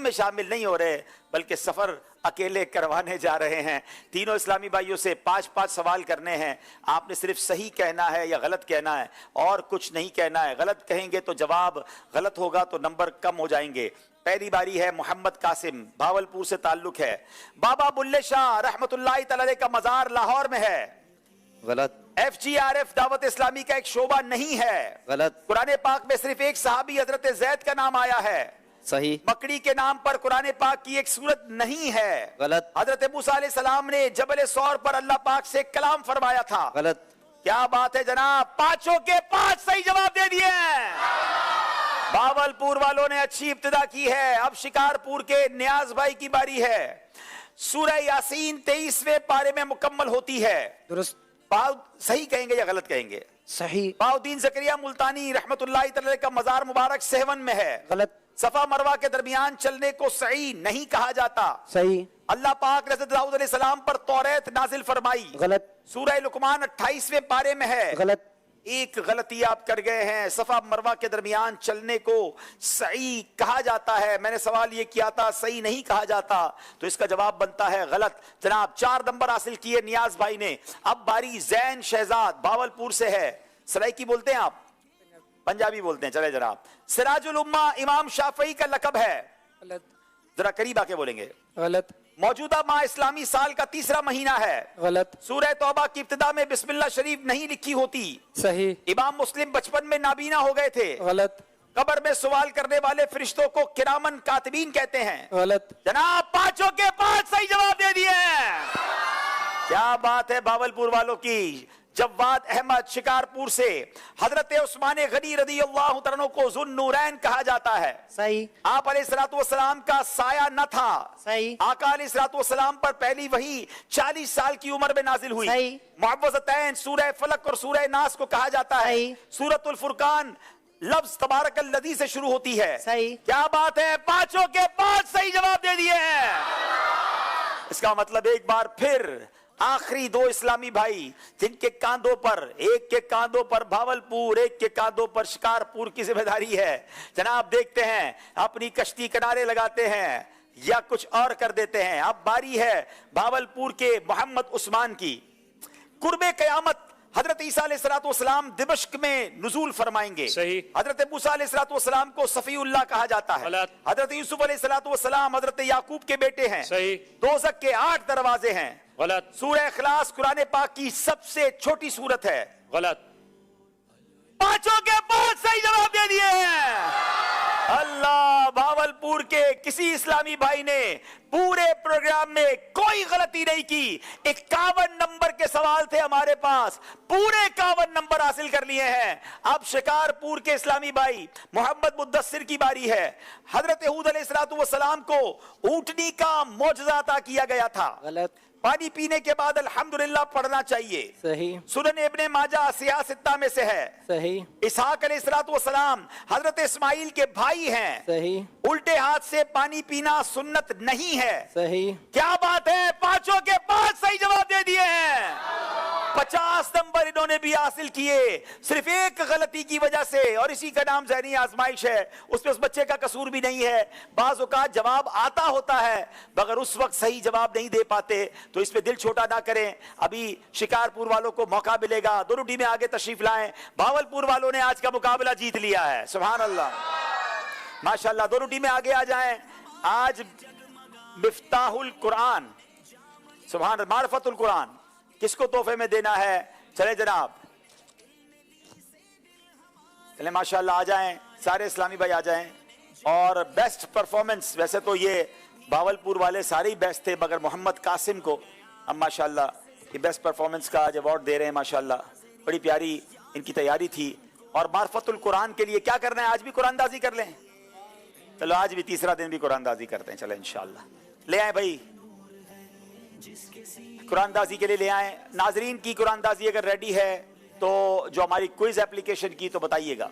میں شامل نہیں ہو رہے بلکہ سفر اکیلے کروانے جا رہے ہیں. تینوں اسلامی بھائیوں سے 5 سوال کرنے ہیں. آپ نے صرف صحیح کہنا ہے یا غلط کہنا ہے اور کچھ نہیں کہنا ہے. غلط کہیں گے تو جواب غلط ہوگا تو نمبر کم ہو جائیں گے. پہلی باری ہے محمد قاسم، بھاولپور سے تعلق ہے. بابا بلے شاہ رحمت اللہ تعالی کا مزار لاہور میں ہے. غلط. FGRF دعوت اسلامی کا ایک شعبہ نہیں ہے. غلط. قرآن پاک میں صرف ایک صحابی حضرت زید کا نام آیا ہے. صحیح. مکڑی کے نام پر قرآن پاک کی ایک سورت نہیں ہے. غلط. حضرت موسیٰ علیہ السلام نے جبل سور پر اللہ پاک سے کلام فرمایا تھا. غلط. کیا بات ہے جناب، 5 کے 5 صحیح جواب دے دیے ہیں. بھاولپور والوں نے اچھی ابتدا کی ہے. اب شکارپور کے نیاز بھائی کی باری ہے. سورہ یاسین 23ویں پارے میں مکمل ہوتی ہے. درست. صحیح کہیں گے یا غلط کہیں گے؟ صحیح. باؤدین زکریا ملتانی رحمت اللہ تعالی کا مزار مبارک سہون میں ہے. غلط. صفا مروہ کے درمیان چلنے کو سعی نہیں کہا جاتا. صحیح. اللہ پاک نے حضرت داؤد علیہ السلام پر توریت نازل فرمائی. غلط. سورہ لقمان 28ویں پارے میں ہے. غلط. एक गलती आप कर गए हैं। सफा मरवा के दरमियान चलने को सही कहा जाता है। मैंने सवाल ये किया था सही नहीं कहा जाता, तो इसका जवाब बनता है गलत। जनाब 4 नंबर हासिल किए नियाज भाई ने। अब बारी जैन शहजाद भावलपुर से है। सराइकी बोलते हैं आप? पंजाबी बोलते हैं। चले जनाब। सिराजुल उम्मा इमाम शाफई का लकब है। गलत। जरा करीब आके बोलेंगे। गलत। मौजूदा माह इस्लामी साल का तीसरा महीना है। गलत। सूरह तौबा की इब्तिदा में बिस्मिल्लाह शरीफ नहीं लिखी होती। सही। इमाम मुस्लिम बचपन में नाबीना हो गए थे। गलत। कब्र में सवाल करने वाले फरिश्तों को किरामन कातिबीन कहते हैं। गलत। जनाब 5 के 5 सही जवाब दे दिए हैं। क्या बात है भावलपुर वालों की। जवाद अहमद शिकारपुर से। हजरत उस्मान गनी रज़ियल्लाहु तआला अन्हु को ज़ुन्नूरैन कहा जाता है। सही। आप अलैहिस्सलातु वस्सलाम का साया न था। सही। आका अलैहिस्सलातु वस्सलाम पर पहली वही 40 साल की उम्र में नाजिल हुई। सही। मुअव्वज़तैन सूरह फलक और सूरह नास को कहा जाता है। सूरतुल फुरकान लफ्ज तबारकल्लज़ी से शुरू होती है। सही। क्या बात है। 5 के 5 सही जवाब दे दिए हैं। इसका मतलब एक बार फिर आखिरी 2 इस्लामी भाई जिनके कांधों पर, एक के कांधों पर भावलपुर, एक के कांधों पर शिकारपुर की जिम्मेदारी है। जनाब देखते हैं अपनी कश्ती किनारे लगाते हैं या कुछ और कर देते हैं। अब बारी है भावलपुर के मोहम्मद उस्मान की। कुर्बे कयामत हजरत ईसा अलैहिस्सलाम दिमश्क में नुज़ूल फरमाएंगे। सही। हजरत मूसा अलैहिस्सलाम को सफीउल्लाह कहा जाता है। हजरत यूसुफ अलैहिस्सलाम हजरत याकूब के बेटे हैं। सही। दोज़ख के 8 दरवाजे हैं। गलत। सूरह इखलास कुरान पाक की सबसे छोटी सूरत है। गलत। 5 के 5 सही जवाब दे दिए हैं। अल्लाह। भावलपुर के किसी इस्लामी भाई ने पूरे प्रोग्राम में कोई गलती नहीं की। 51 नंबर के सवाल थे हमारे पास, पूरे 51 नंबर हासिल कर लिए हैं। अब शिकारपुर के इस्लामी भाई मोहम्मद मुद्दस्सिर की बारी है। हजरत हूद अलैहिस्सलाम को ऊंटनी का मौजज़ा अता किया गया था। गलत। पानी पीने के बाद अल्हम्दुलिल्लाह पढ़ना चाहिए। सही। सुनन इब्ने माजा सियासत्ता में से है। सही। इसहाक अलैहिस्सलाम हजरत इस्माइल के भाई हैं। सही। उल्टे हाथ से पानी पीना सुन्नत नहीं है। सही। क्या बात है। 5 के 5 सही जवाब दे दिए हैं। 50 नंबर इन्होंने भी हासिल किए सिर्फ एक गलती की वजह से, और इसी का नाम ज़हनी आजमाइश है। उसमें उस बच्चे का कसूर भी नहीं है। बाज़ औक़ात जवाब आता होता है मगर उस वक्त सही जवाब नहीं दे पाते, तो इस पे दिल छोटा ना करें। अभी शिकारपुर वालों को मौका मिलेगा। दोनों टीमें आगे तशरीफ लाएं। भावलपुर वालों ने आज का मुकाबला जीत लिया है। सुभान अल्लाह माशाअल्लाह। दोनों टीमें आगे आ जाएं। आज मिफ्ताहुल कुरान, सुभान मारिफतुल कुरान किसको तोहफे में देना है? चले जनाब, चले माशाअल्लाह आ जाएं। सारे इस्लामी भाई आ जाएं। और बेस्ट परफॉर्मेंस, वैसे तो ये भावलपुर वाले सारे ही बेस्ट थे मगर मोहम्मद कासिम को हम माशाअल्लाह ये बेस्ट परफॉर्मेंस का आज अवार्ड दे रहे हैं। माशाअल्लाह बड़ी प्यारी इनकी तैयारी थी। और मारिफतुल कुरान के लिए क्या करना है? आज भी कुरानदाजी कर लें। चलो आज भी तीसरा दिन भी कुरानदाजी करते हैं। चलो इंशाअल्लाह ले आए भाई, कुरानदाजी के लिए ले आए। नाजरीन की कुरानदाजी अगर रेडी है तो जो हमारी क्विज एप्लीकेशन की तो बताइएगा।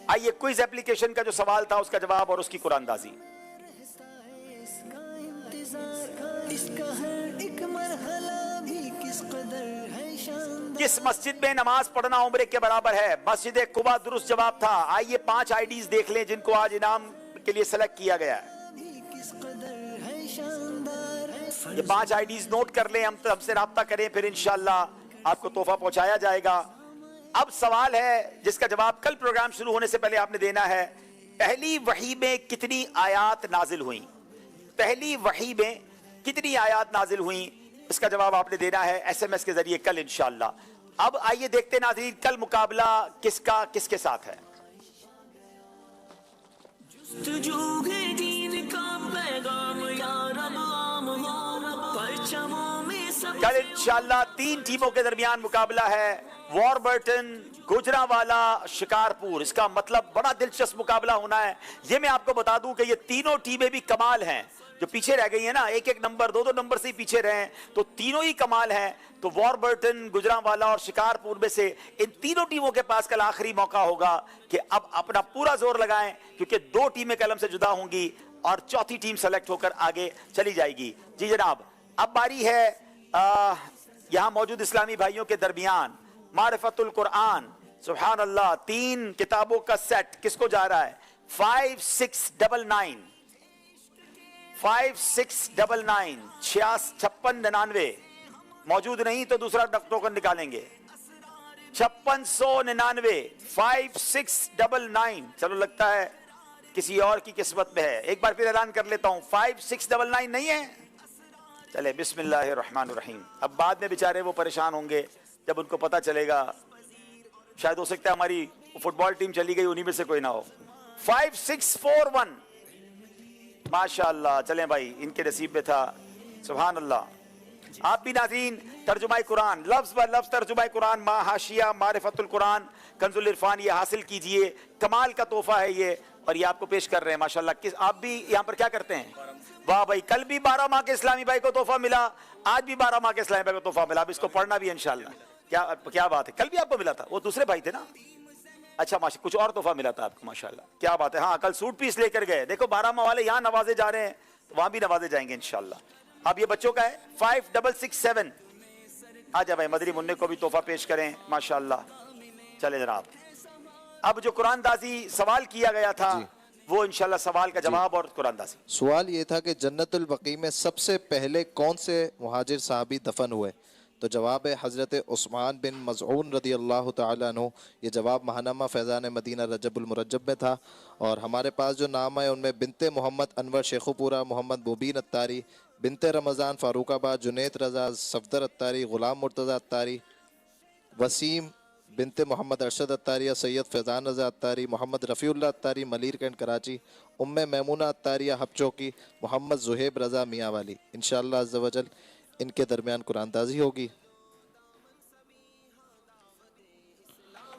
आइए क्विज एप्लीकेशन का जो सवाल था उसका जवाब और उसकी कुरानदाजी। किस मस्जिद में नमाज पढ़ना उम्रे के बराबर है? मस्जिद कुबा दुरुस्त जवाब था। आइए 5 आईडीज देख लें जिनको आज इनाम के लिए सेलेक्ट किया गया है। ये 5 आईडीज नोट कर लें, हमसे राब्ता करें, फिर इंशाअल्लाह आपको तोहफा पहुंचाया जाएगा। अब सवाल है जिसका जवाब कल प्रोग्राम शुरू होने से पहले आपने देना है। पहली वही में कितनी आयात नाजिल हुई? पहली वही में कितनी आयात नाजिल हुई? इसका जवाब आपने देना है एसएमएस के जरिए कल इंशाअल्लाह। अब आइए देखते नाज़रीन कल मुकाबला किसका किसके साथ है। कल इंशाअल्लाह 3 टीमों के दरमियान मुकाबला है। वॉरबर्टन, गुजरांवाला, शिकारपुर। इसका मतलब बड़ा दिलचस्प मुकाबला होना है। ये मैं आपको बता दूं कि ये तीनों टीमें भी कमाल हैं। जो पीछे रह गई है ना, 1-1 नंबर 2-2 नंबर से ही पीछे रहे, तो तीनों ही कमाल हैं। तो वॉरबर्टन, गुजरांवाला और शिकारपुर में से इन तीनों टीमों के पास कल आखिरी मौका होगा कि अब अपना पूरा जोर लगाएं, क्योंकि 2 टीमें कलम से जुदा होंगी और चौथी टीम सेलेक्ट होकर आगे चली जाएगी। जी जनाब, अब बारी है यहां मौजूद इस्लामी भाइयों के दरमियान मारिफतुल कुरान, सुभान अल्लाह, 3 किताबों का सेट किसको जा रहा है? 5699 5699 5699 मौजूद नहीं तो दूसरा टोकन निकालेंगे। 5699 5699। चलो लगता है किसी और की किस्मत में है। एक बार फिर ऐलान कर लेता हूं, 5699 नहीं है। चले बिस्मिल्लाहिर्रहमानिर्रहीम। अब बाद में बेचारे वो परेशान होंगे जब उनको पता चलेगा, शायद हो सकता है हमारी फुटबॉल टीम चली गई, उन्हीं में से कोई ना हो। 5641 माशाअल्लाह। चलें भाई, इनके नसीब में था, सुभान अल्लाह। आप भी नाज़रीन तर्जुमा कुरान लफ्ज़ ब लफ्ज़ तर्जुमा कुरान मा हाशिया मारिफतुल कुरान कंजुल इरफान ये हासिल कीजिए। कमाल का तोहफा है ये, और ये आपको पेश कर रहे हैं माशाअल्लाह। किस आप भी यहाँ पर क्या करते हैं? वाह भाई, कल भी 12 माह के इस्लामी भाई को तोहफा मिला, आज भी 12 माह के इस्लामी भाई को तोहफा मिला। अब इसको पढ़ना भी इंशाअल्लाह। क्या बात है, कल भी आपको मिला था, वो दूसरे भाई थे ना? अच्छा माशा, कुछ और तोहफा मिला था आपको, माशाअल्लाह, क्या बात है। हाँ, कल सूट पीस लेकर गए। देखो 12 माह वाले यहाँ नवाजे जा रहे हैं, तो वहां भी नवाजे जाएंगे इंशाअल्लाह। अब ये बच्चों का है 5667। आ जा भाई, मदरी मुन्ने को भी तोहफा पेश करें माशाअल्लाह। चले जनाब, अब जो कुरान दाजी सवाल किया गया था वो इंशाअल्लाह सवाल का जवाब और कुरान दाजी। सवाल ये था कि जन्नतुल बकी में सबसे पहले कौन से मुहाजिर साहबी दफन हुए? तो जवाब है हज़रत उस्मान बिन मज़ऊन रदी अल्लाह तआला अन्हु। ये जवाब महानामा फैज़ान मदीना रजबुल मुरज्जब में था। और हमारे पास जो नाम है उनमें बिनते मोहम्मद अनवर शेखुपुरा, मोहम्मद मुबीन अत्तारी, बिनते रमज़ान फ़ारूकाबाद, जुनैद रज़ा सफदर अत्तारी, ग़ुलाम मुर्तज़ा अत्तारी, वसीम बिनते मोहम्मद अरशद अत्तारिया, सैयद फैज़ान रज़ा अत्तारी, मोहम्मद रफ़ीउल्लाह अत्तारी मलीर कैंट कराची, उम्मे मैमूना अत्तारिया हबचौकी, मोहम्मद ज़ुहैब रज़ा मियाँ वाली। इंशाअल्लाह अज़्ज़ा वजल इनके दरमियान कुरानदाजी होगी।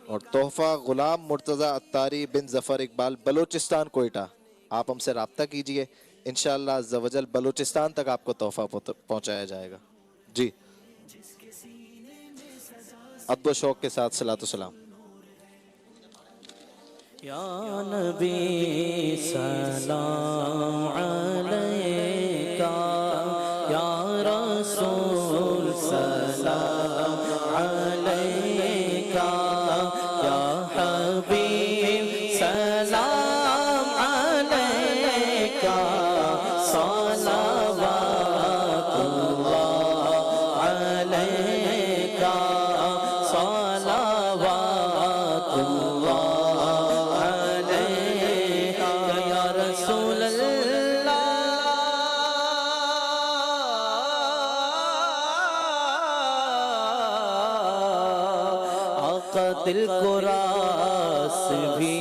और तोहफ़ा ग़ुलाम मुर्तज़ा अत्तारी बिन ज़फ़र इकबाल, बलूचिस्तान कोयटा। आप हमसे रब्ता कीजिए, इंशाअल्लाह अज़्ज़ा वजल बलूचिस्तान तक आपको तोहफ़ा पहुँचाया जाएगा। जी, अदब शौक के साथ सलातो सलाम। या नबी सलाम अलैका, या रसूल सलाम अलैका, या हबीब सलाम अलैका, सलावतुल्लाह अलैका, सलावतुल्लाह अलैका, या रसूल दिल को रास भी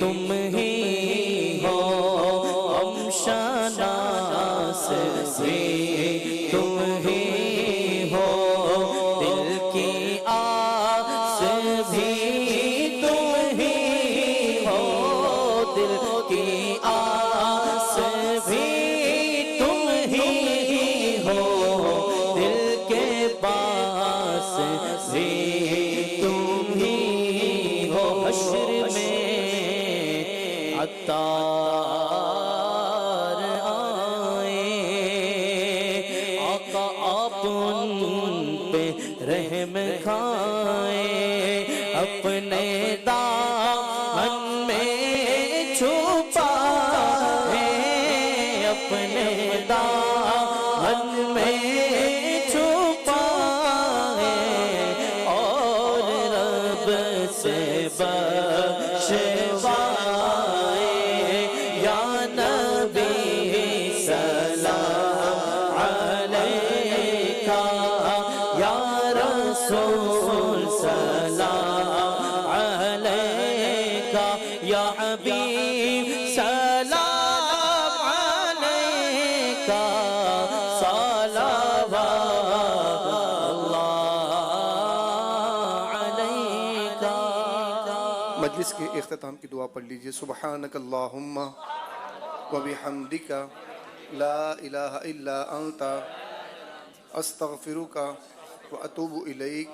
तुम ही हो, हम शनास भी तुम ही हो, दिल की आस भी तुम ही हो, दिल की आस भी तुम ही हो, दिल के पास भी हश्र में अत्तार आए, आका आप उन पे रहम खाए, अपने दामन में छुपाए, अपने दामन में छुपाए, और रब से बख्शवाए, या नबी सलाम अलैका, या रसूल सलाम अलैका, या हबीब सलाम अलैका, सलावतुल्लाह अलैका। मजलिस के इख्तिताम की दुआ पढ़ लीजिए। सुब्हानक अल्लाहुम्मा व बिहम्दिका ला इलाहा इल्ला अंता अस्तगफिरुका व अतूबु इलैक।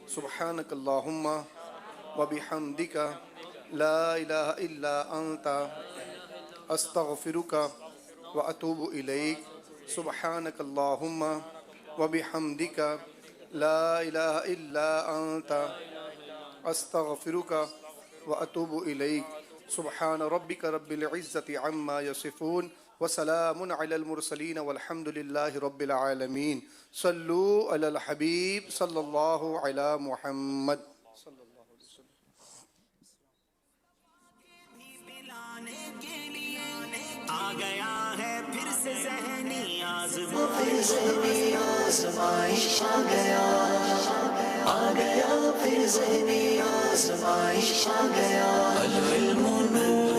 सुब्हानक अल्लाहुम्मा व बिहम्दिका ला इलाहा इल्ला अंता अस्तगफिरुका व अतूबु इलैक। सुब्हानक अल्लाहुम्मा व बिहम्दिका لا الہ الا انت استغفرک واتوب الیک سبحان ربک رب العزت عما یصفون وسلام علی المرسلین والحمد للہ رب العالمین صلو علی الحبیب صلی اللہ علی محمد آ گیا ہے پھر سے ذہنی آزمائش آ گیا پھر ذہنی آزمائش آ گیا العلم نور